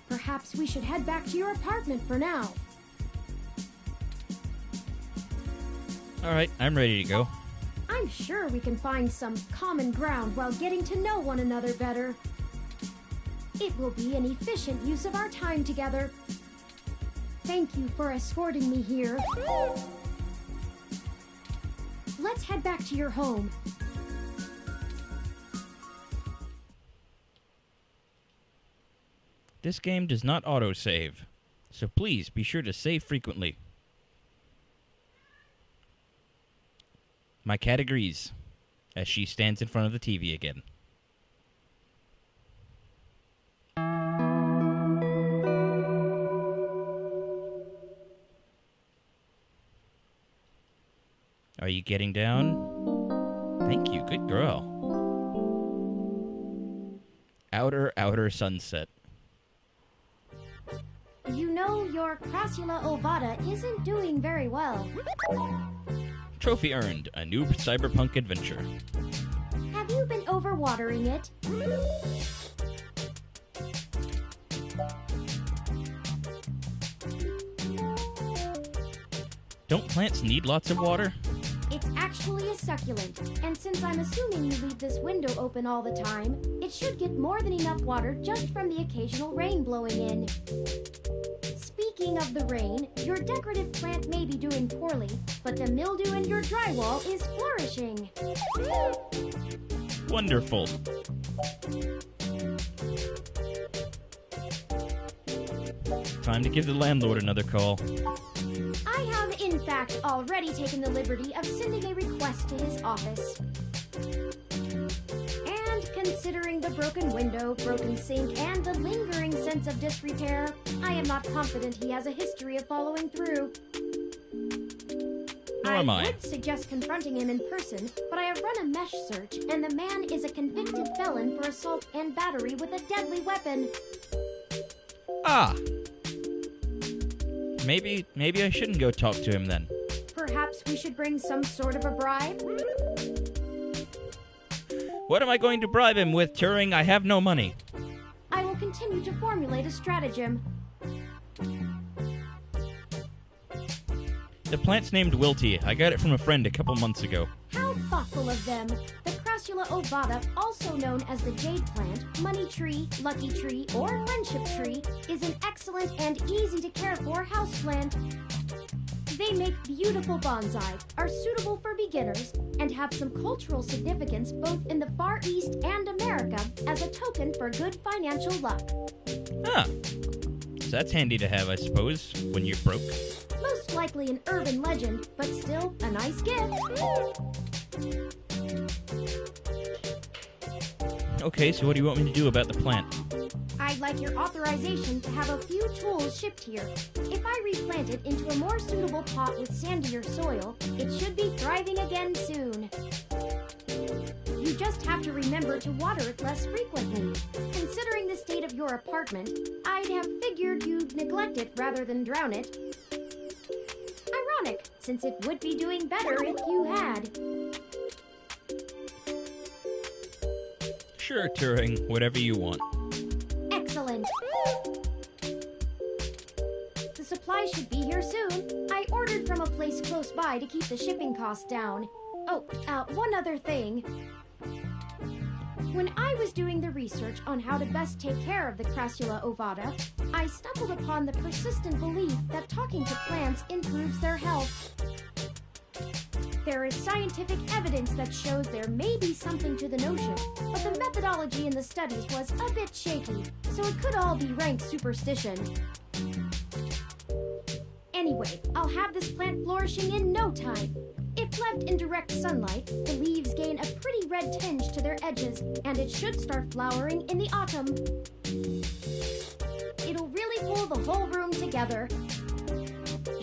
Perhaps we should head back to your apartment for now. Alright, I'm ready to go. I'm sure we can find some common ground while getting to know one another better. It will be an efficient use of our time together. Thank you for escorting me here. Let's head back to your home. This game does not autosave, so please be sure to save frequently. My cat agrees, as she stands in front of the TV again. Are you getting down? Thank you, good girl. Outer sunset. You know your Crassula ovata isn't doing very well. Trophy earned, a new cyberpunk adventure. Have you been overwatering it? Don't plants need lots of water? It's actually a succulent, and since I'm assuming you leave this window open all the time, it should get more than enough water just from the occasional rain blowing in. Speaking of the rain, your decorative plant may be doing poorly, but the mildew in your drywall is flourishing. Wonderful. Time to give the landlord another call. I have, in fact, already taken the liberty of sending a request to his office. And considering the broken window, broken sink, and the lingering sense of disrepair, I am not confident he has a history of following through. Nor am I. I would suggest confronting him in person, but I have run a mesh search, and the man is a convicted felon for assault and battery with a deadly weapon. Ah! Maybe I shouldn't go talk to him then. Perhaps we should bring some sort of a bribe? What am I going to bribe him with, Turing? I have no money. I will continue to formulate a stratagem. The plant's named Wilty. I got it from a friend a couple months ago. How thoughtful of them. The Crassula ovata, also known as the jade plant, money tree, lucky tree, or friendship tree, is an excellent and easy to care for houseplant. They make beautiful bonsai, are suitable for beginners, and have some cultural significance both in the Far East and America as a token for good financial luck. Ah. So that's handy to have, I suppose, when you're broke. Most likely an urban legend, but still a nice gift. Okay, so what do you want me to do about the plant? I'd like your authorization to have a few tools shipped here. If I replant it into a more suitable pot with sandier soil, it should be thriving again soon. You just have to remember to water it less frequently. Considering the state of your apartment, I'd have figured you'd neglect it rather than drown it. Ironic, since it would be doing better if you had. Sure, Turing, whatever you want. Excellent. The supplies should be here soon. I ordered from a place close by to keep the shipping costs down. Oh, one other thing. When I was doing the research on how to best take care of the Crassula ovata, I stumbled upon the persistent belief that talking to plants improves their health. There is scientific evidence that shows there may be something to the notion, but the methodology in the studies was a bit shaky, so it could all be rank superstition. Anyway, I'll have this plant flourishing in no time. If left in direct sunlight, the leaves gain a pretty red tinge to their edges, and it should start flowering in the autumn. It'll really pull the whole room together.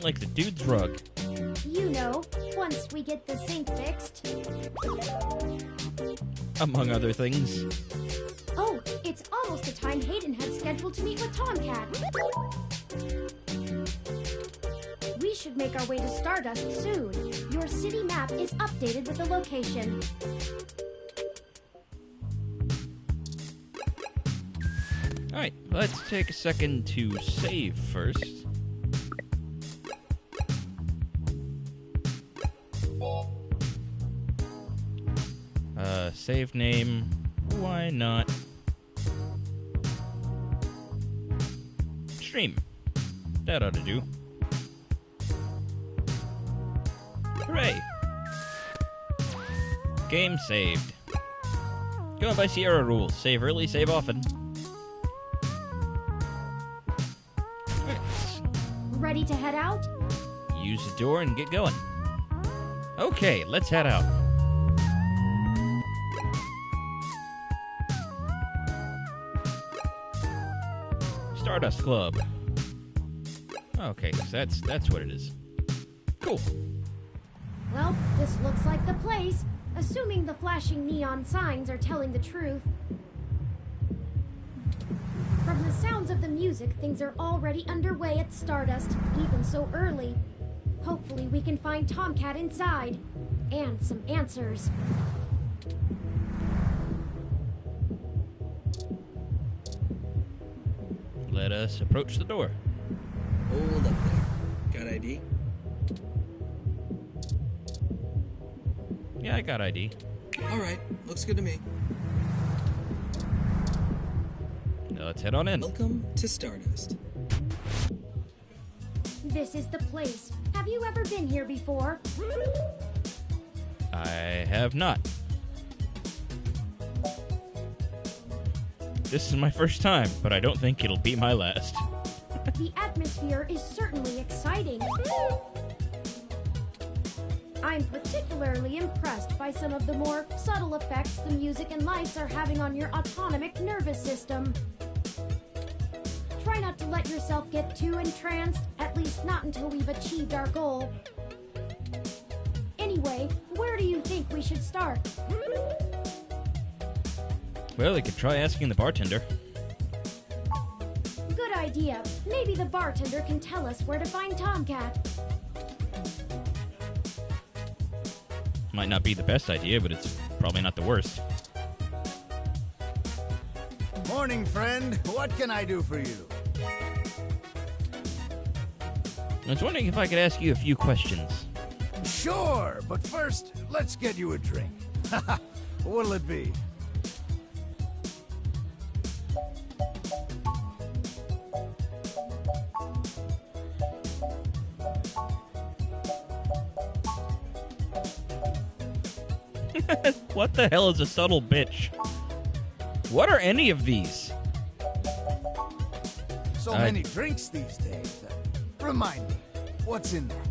Like the dude's rug. You know, once we get the sink fixed. Among other things. Oh, it's almost the time Hayden had scheduled to meet with Tomcat. We should make our way to Stardust soon. Your city map is updated with the location. Alright, let's take a second to save first. Save name. Why not? Stream. That ought to do. Hooray! Game saved. Going by Sierra rules. Save early, save often. Ready to head out? Use the door and get going. Okay, let's head out. Stardust Club. Okay, so that's what it is. Cool. Well, this looks like the place, assuming the flashing neon signs are telling the truth. From the sounds of the music, things are already underway at Stardust, even so early. Hopefully we can find Tomcat inside. And some answers. Let us approach the door. Hold up there. Got ID? Yeah, I got ID. Alright, looks good to me. Now let's head on in. Welcome to Stardust. This is the place. Have you ever been here before? I have not. This is my first time, but I don't think it'll be my last. The atmosphere is certainly exciting. I'm particularly impressed by some of the more subtle effects the music and lights are having on your autonomic nervous system. Try not to let yourself get too entranced, at least not until we've achieved our goal. Anyway, where do you think we should start? Well, we could try asking the bartender. Good idea. Maybe the bartender can tell us where to find Tomcat. Might not be the best idea, but it's probably not the worst. Morning, friend. What can I do for you? I was wondering if I could ask you a few questions. Sure, but first, let's get you a drink. What'll it be? What the hell is a subtle bitch? What are any of these? So many drinks these days. Remind me, what's in there?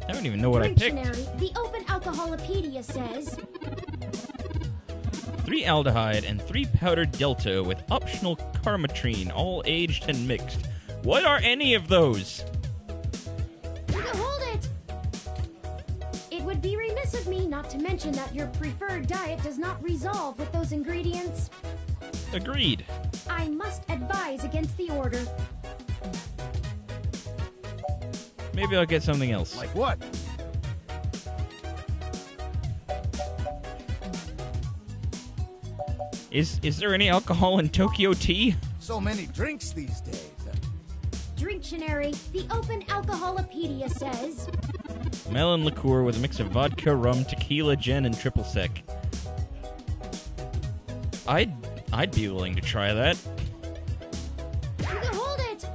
I don't even know what I picked. Dictionary, the Open Alcoholopedia says... 3 aldehyde, and 3 powdered delta with optional carmatrine, all aged and mixed. What are any of those? Hold it! It would be remiss of me not to mention that your preferred diet does not resolve with those ingredients. Agreed. I must advise against the order. Maybe I'll get something else. Like what? Is there any alcohol in Tokyo tea? So many drinks these days. Dictionary, the Open Alcoholopedia says... Melon liqueur with a mix of vodka, rum, tequila, gin, and triple sec. I'd be willing to try that. Hold it!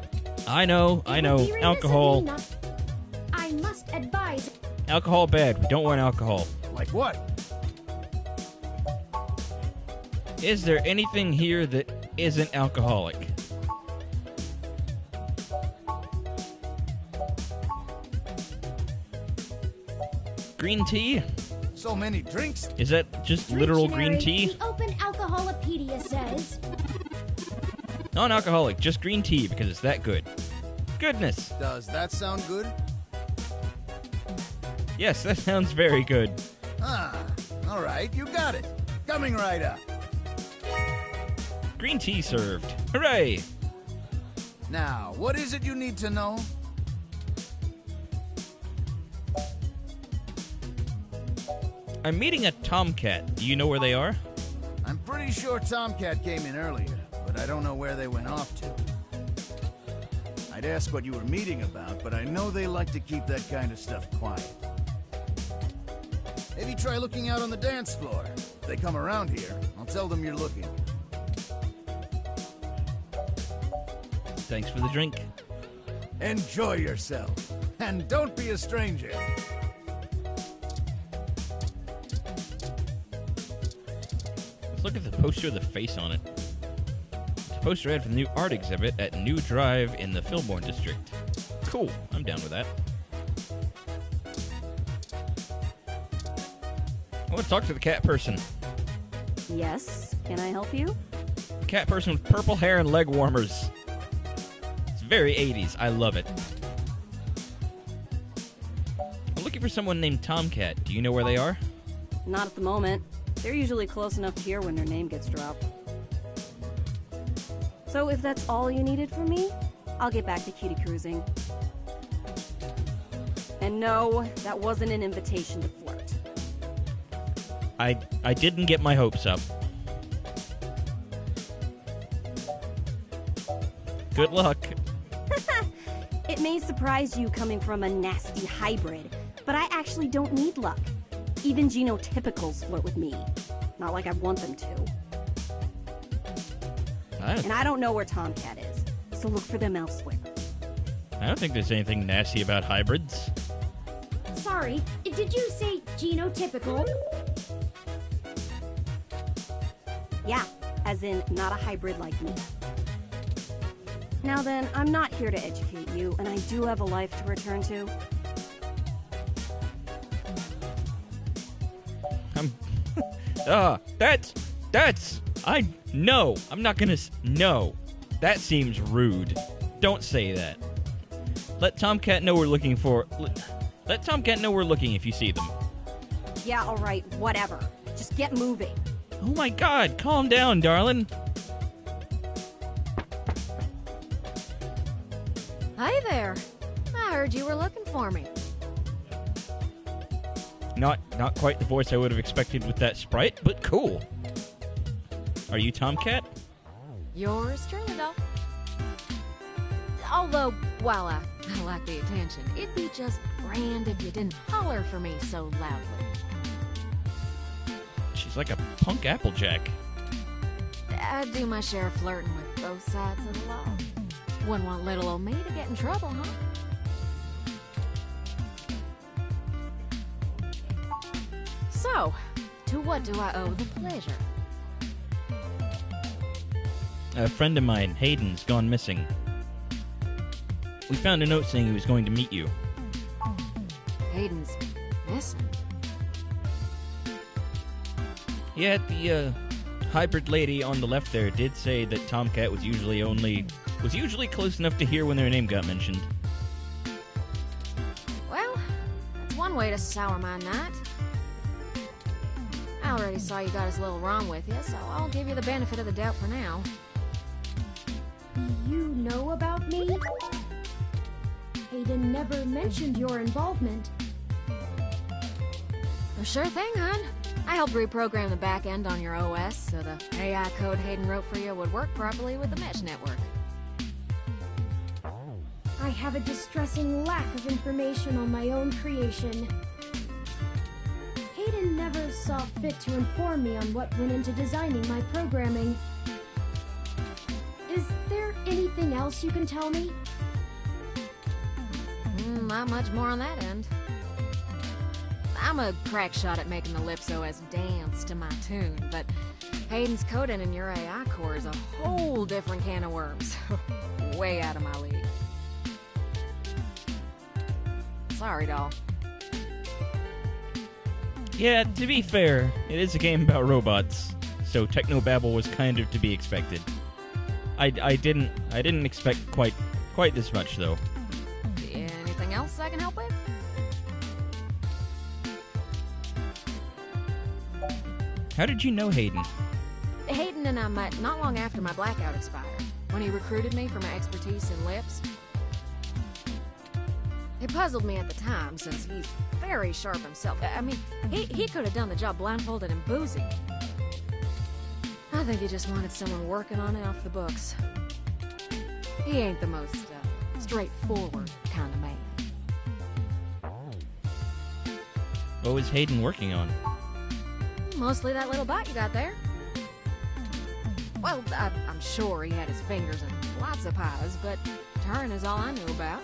I know. Alcohol. I must advise... Alcohol bad. We don't want alcohol. Like what? Is there anything here that isn't alcoholic? Green tea? So many drinks. Is that just literal green tea? The Open Alcoholopedia says... Non-alcoholic, just green tea because it's that good. Goodness. Does that sound good? Yes, that sounds very good. Ah, all right, you got it. Coming right up. Green tea served. Hooray! Now, what is it you need to know? I'm meeting a tomcat. Do you know where they are? I'm pretty sure Tomcat came in earlier, but I don't know where they went off to. I'd ask what you were meeting about, but I know they like to keep that kind of stuff quiet. Maybe try looking out on the dance floor. If they come around here, I'll tell them you're looking. Thanks for the drink. Enjoy yourself, and don't be a stranger. Let's look at the poster with the face on it. It's a poster ad for the new art exhibit at New Drive in the Filborn District. Cool, I'm down with that. I want to talk to the cat person. Yes, can I help you? Cat person with purple hair and leg warmers. It's very 80s. I love it. I'm looking for someone named Tomcat. Do you know where they are? Not at the moment. They're usually close enough to hear when their name gets dropped. So if that's all you needed from me, I'll get back to cutie cruising. And no, that wasn't an invitation to flirt. I didn't get my hopes up. Good luck. It may surprise you coming from a nasty hybrid, but I actually don't need luck. Even genotypicals flirt with me. Not like I want them to. And I don't know where Tomcat is, so look for them elsewhere. I don't think there's anything nasty about hybrids. Sorry, did you say genotypical? Yeah, as in not a hybrid like me. Now then, I'm not here to educate you, and I do have a life to return to. No, I'm not gonna, no. That seems rude. Don't say that. Let Tomcat know we're looking for, let Tomcat know we're looking if you see them. Yeah, alright, whatever. Just get moving. Oh my god, calm down, darling. Hi there. I heard you were looking for me. Not quite the voice I would have expected with that sprite, but cool. Are you Tomcat? Yours truly, though. Although, while I like the attention, it'd be just grand if you didn't holler for me so loudly. She's like a punk Applejack. I do my share of flirting with both sides of the law. Wouldn't want little old me to get in trouble, huh? So, to what do I owe the pleasure? A friend of mine, Haydens, gone missing. We found a note saying he was going to meet you. Haydens missing? Yeah, at the hybrid lady on the left there did say that Tomcat was usually close enough to hear when their name got mentioned. Well, that's one way to sour my night. I already saw you got his little ROM with you, so I'll give you the benefit of the doubt for now. You know about me? Hayden never mentioned your involvement. Well, sure thing, hon. I helped reprogram the back end on your OS so the AI code Hayden wrote for you would work properly with the mesh network. I have a distressing lack of information on my own creation. Hayden never saw fit to inform me on what went into designing my programming. Is there anything else you can tell me? Not much more on that end. I'm a crack shot at making the Lips OS dance to my tune, but Hayden's coding in your AI core is a whole different can of worms. Way out of my league. Sorry, doll. Yeah, to be fair, it is a game about robots, so technobabble was kind of to be expected. I didn't expect quite this much though. Anything else I can help with? How did you know Hayden? Hayden and I met not long after my blackout expired, when he recruited me for my expertise in lips. It puzzled me at the time, since he's very sharp himself. I mean, he could have done the job blindfolded and boozy. I think he just wanted someone working on it off the books. He ain't the most straightforward kind of man. What was Hayden working on? Mostly that little bot you got there. Well, I'm sure he had his fingers in lots of pies, but Turing is all I knew about.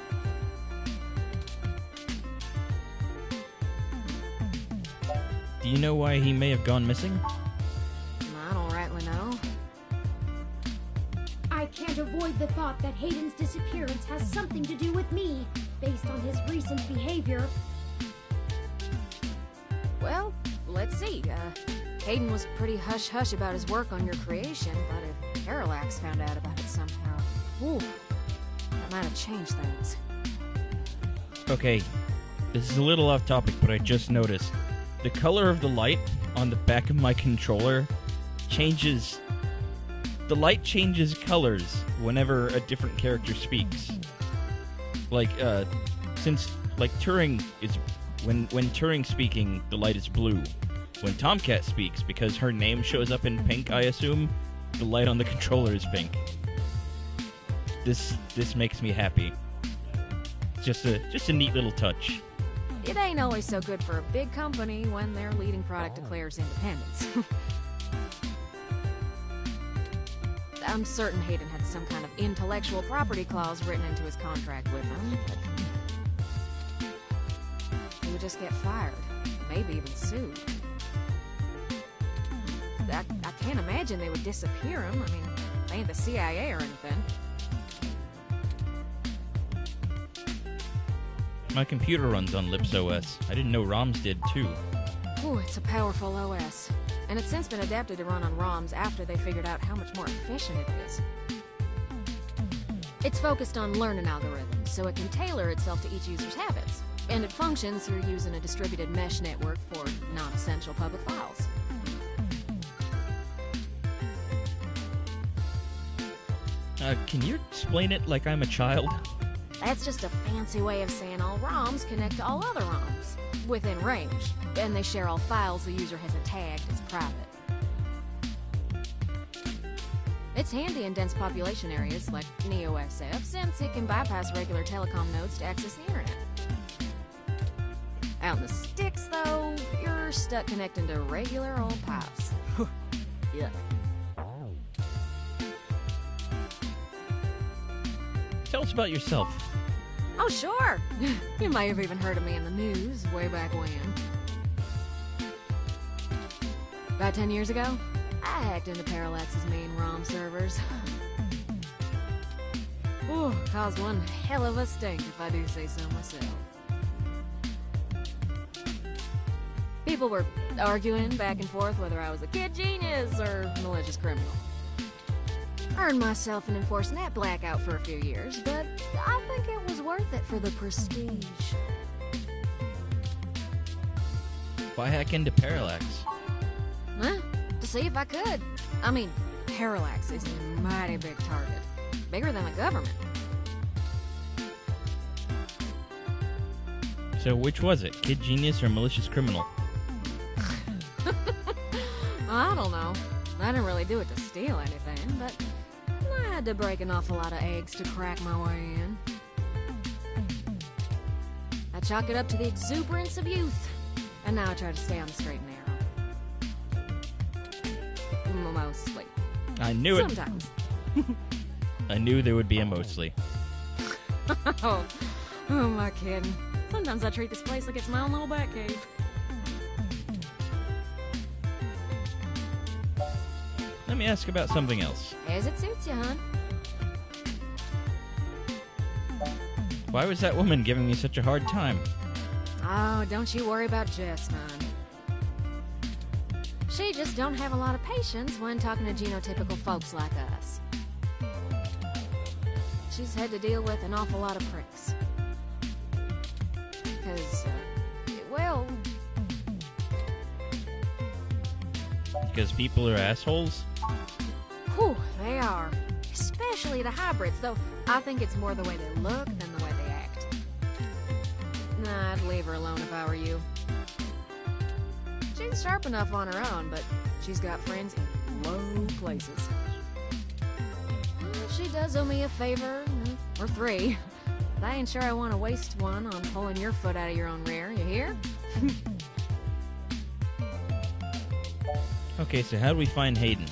Do you know why he may have gone missing? I don't rightly know. I can't avoid the thought that Hayden's disappearance has something to do with me, based on his recent behavior. Well, let's see. Hayden was pretty hush-hush about his work on your creation, but if Parallax found out about it somehow, that might have changed things. Okay, this is a little off topic, but I just noticed. The color of the light on the back of my controller changes. The light changes colors whenever a different character speaks. Like, since, like, Turing is... When Turing speaking, the light is blue. When Tomcat speaks, because her name shows up in pink, I assume, the light on the controller is pink. This makes me happy. Just a neat little touch. It ain't always so good for a big company when their leading product declares independence. I'm certain Hayden had some kind of intellectual property clause written into his contract with them, but he would just get fired, maybe even sued. I can't imagine they would disappear him. I mean, they ain't the CIA or anything. My computer runs on Lips OS. I didn't know ROMs did too. Ooh, it's a powerful OS. And it's since been adapted to run on ROMs after they figured out how much more efficient it is. It's focused on learning algorithms, so it can tailor itself to each user's habits. And it functions through using a distributed mesh network for non-essential public files. Can you explain it like I'm a child? That's just a fancy way of saying all ROMs connect to all other ROMs, within range, and they share all files the user has tagged as private. It's handy in dense population areas like NeoSF, since it can bypass regular telecom nodes to access the internet. Out in the sticks, though, you're stuck connecting to regular old pipes. Yeah. Tell us about yourself. Oh, sure! You might have even heard of me in the news way back when. About 10 years ago, I hacked into Parallax's main ROM servers. Ooh, caused one hell of a stink if I do say so myself. people were arguing back and forth whether I was a kid genius or malicious criminal. Earned myself an enforced net blackout for a few years, but I think it was worth it for the prestige. Why hack into Parallax? Huh? To see if I could. I mean, Parallax is a mighty big target. Bigger than the government. So which was it? Kid genius or malicious criminal? I don't know. I didn't really do it to steal anything, but I had to break an awful lot of eggs to crack my way in. I chalk it up to the exuberance of youth, and now I try to stay on the straight and narrow. Mostly. I knew it. Sometimes. I knew there would be a mostly. Oh, who am I kidding? Sometimes I treat this place like it's my own little bat cave. Let me ask about something else. As it suits you, hon. Why was that woman giving me such a hard time? Oh, don't you worry about Jess, hon. She just don't have a lot of patience when talking to genotypical folks like us. She's had to deal with an awful lot of pricks. Because people are assholes? Whew, they are. Especially the hybrids, though I think it's more the way they look than the way they act. Nah, I'd leave her alone if I were you. She's sharp enough on her own, but she's got friends in low places. She does owe me a favor, or three. But I ain't sure I want to waste one on pulling your foot out of your own rear, you hear? Okay, so how do we find Hayden?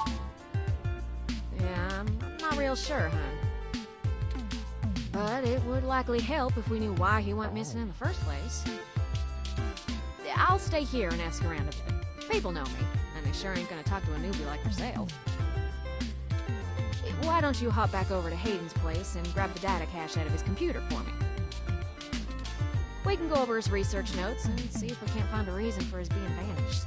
Yeah, I'm not real sure, hon. But it would likely help if we knew why he went missing in the first place. I'll stay here and ask around a bit. People know me, and they sure ain't gonna talk to a newbie like yourself. Why don't you hop back over to Hayden's place and grab the data cache out of his computer for me? We can go over his research notes and see if we can't find a reason for his being vanished.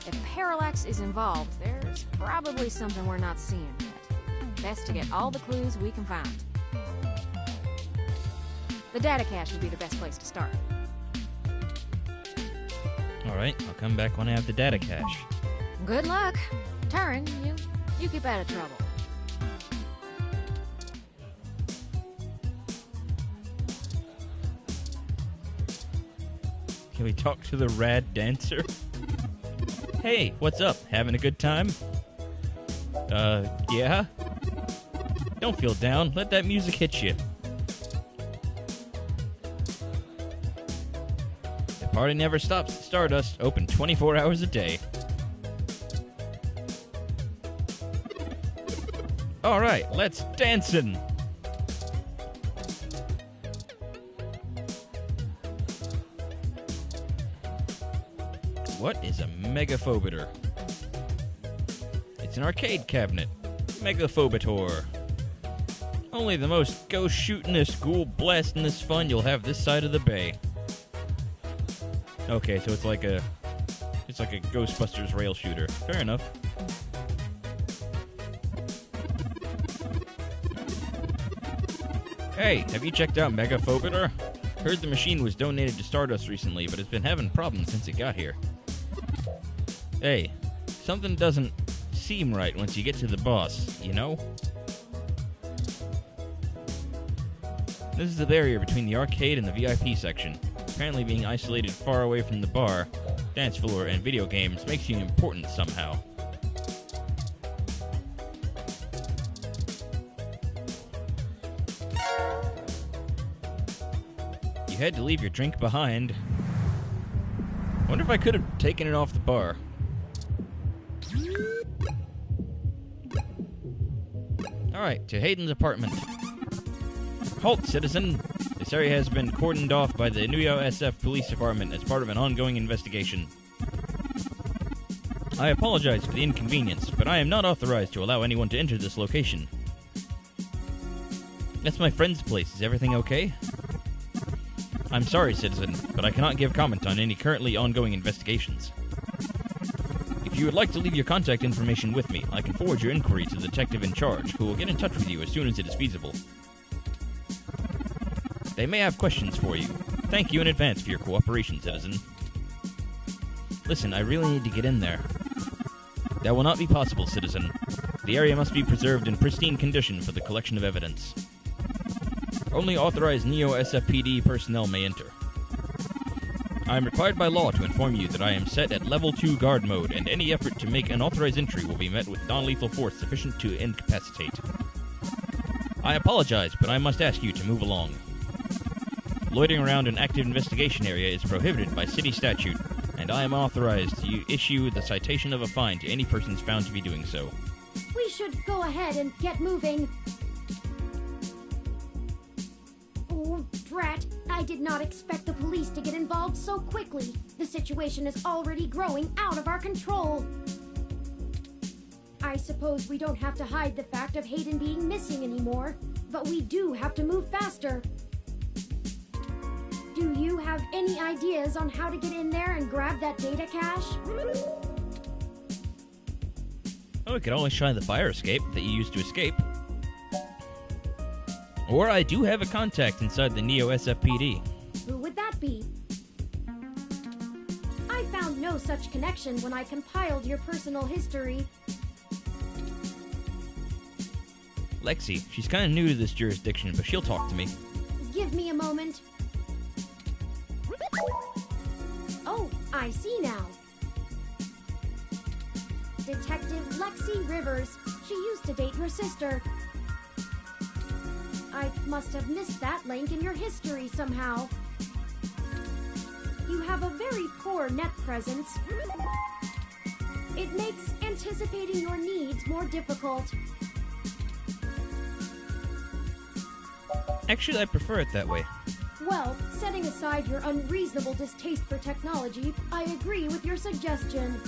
If Parallax is involved, there's probably something we're not seeing yet. Best to get all the clues we can find. The data cache would be the best place to start. Alright, I'll come back when I have the data cache. Good luck. Turing, you keep out of trouble. Can we talk to the rad dancer? Hey, what's up? Having a good time? Yeah? Don't feel down. Let that music hit you. The party never stops at Stardust, open 24 hours a day. Alright, let's dancin'! What is a megaphobiter? It's an arcade cabinet. Megaphobitor. Only the most ghost shootin'est, ghoul blastin'est fun you'll have this side of the bay. Okay, so it's like a Ghostbusters rail shooter. Fair enough. Hey, have you checked out Megaphobiter? Heard the machine was donated to Stardust recently, but it's been having problems since it got here. Hey, something doesn't seem right once you get to the boss, you know? This is the barrier between the arcade and the VIP section. Apparently being isolated far away from the bar, dance floor, and video games makes you important somehow. You had to leave your drink behind. Wonder if I could have taken it off the bar. Alright, to Hayden's apartment. Halt, citizen! This area has been cordoned off by the Nuyo SF Police Department as part of an ongoing investigation. I apologize for the inconvenience, but I am not authorized to allow anyone to enter this location. That's my friend's place. Is everything okay? I'm sorry, citizen, but I cannot give comment on any currently ongoing investigations. If you would like to leave your contact information with me, I can forward your inquiry to the detective in charge, who will get in touch with you as soon as it is feasible. They may have questions for you. Thank you in advance for your cooperation, citizen. Listen, I really need to get in there. That will not be possible, citizen. The area must be preserved in pristine condition for the collection of evidence. Only authorized Neo-SFPD personnel may enter. I am required by law to inform you that I am set at Level 2 guard mode, and any effort to make unauthorized entry will be met with non-lethal force sufficient to incapacitate. I apologize, but I must ask you to move along. Loitering around an active investigation area is prohibited by city statute, and I am authorized to issue the citation of a fine to any persons found to be doing so. We should go ahead and get moving. Oh, drat. I did not expect the police to get involved so quickly. The situation is already growing out of our control. I suppose we don't have to hide the fact of Hayden being missing anymore, but we do have to move faster. Do you have any ideas on how to get in there and grab that data cache? Oh, we could always try the fire escape that you used to escape. Or I do have a contact inside the Neo-SFPD. Who would that be? I found no such connection when I compiled your personal history. Lexi, she's kind of new to this jurisdiction, but she'll talk to me. Give me a moment. Oh, I see now. Detective Lexi Rivers. She used to date your sister. I must have missed that link in your history somehow. You have a very poor net presence. It makes anticipating your needs more difficult. Actually, I prefer it that way. Well, setting aside your unreasonable distaste for technology, I agree with your suggestion.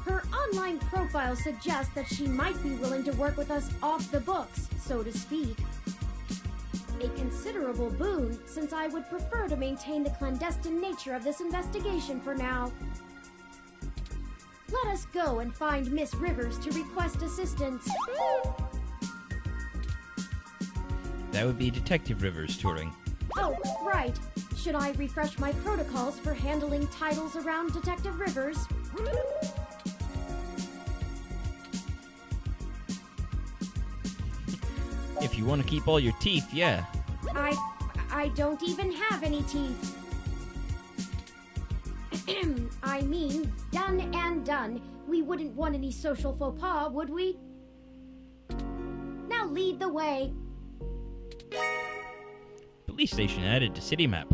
Her online profile suggests that she might be willing to work with us off the books, so to speak. A considerable boon, since I would prefer to maintain the clandestine nature of this investigation for now. Let us go and find Miss Rivers to request assistance. That would be Detective Rivers, Turing. Oh, right. Should I refresh my protocols for handling titles around Detective Rivers? If you want to keep all your teeth, yeah. I don't even have any teeth. I mean, done and done. We wouldn't want any social faux pas, would we? Now lead the way. Police station added to city map.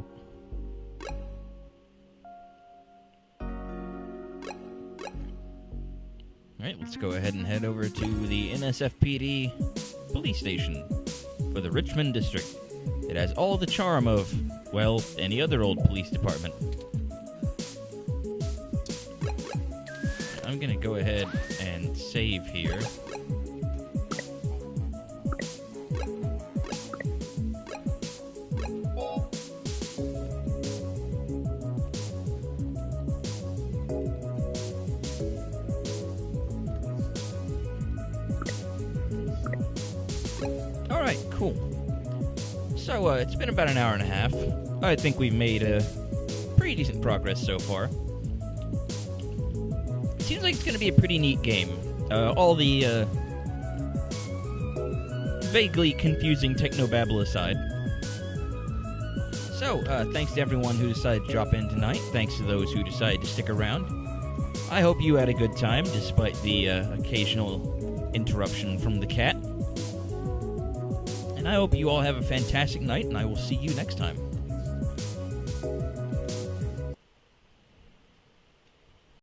Alright, let's go ahead and head over to the NSFPD police station for the Richmond district. It has all the charm of, well, any other old police department. I'm gonna go ahead and save here. Alright, cool. So, it's been about an hour and a half. I think we've made pretty decent progress so far. Seems like it's going to be a pretty neat game. All the vaguely confusing technobabble aside. So, thanks to everyone who decided to drop in tonight. Thanks to those who decided to stick around. I hope you had a good time, despite the occasional interruption from the cat. And I hope you all have a fantastic night, and I will see you next time.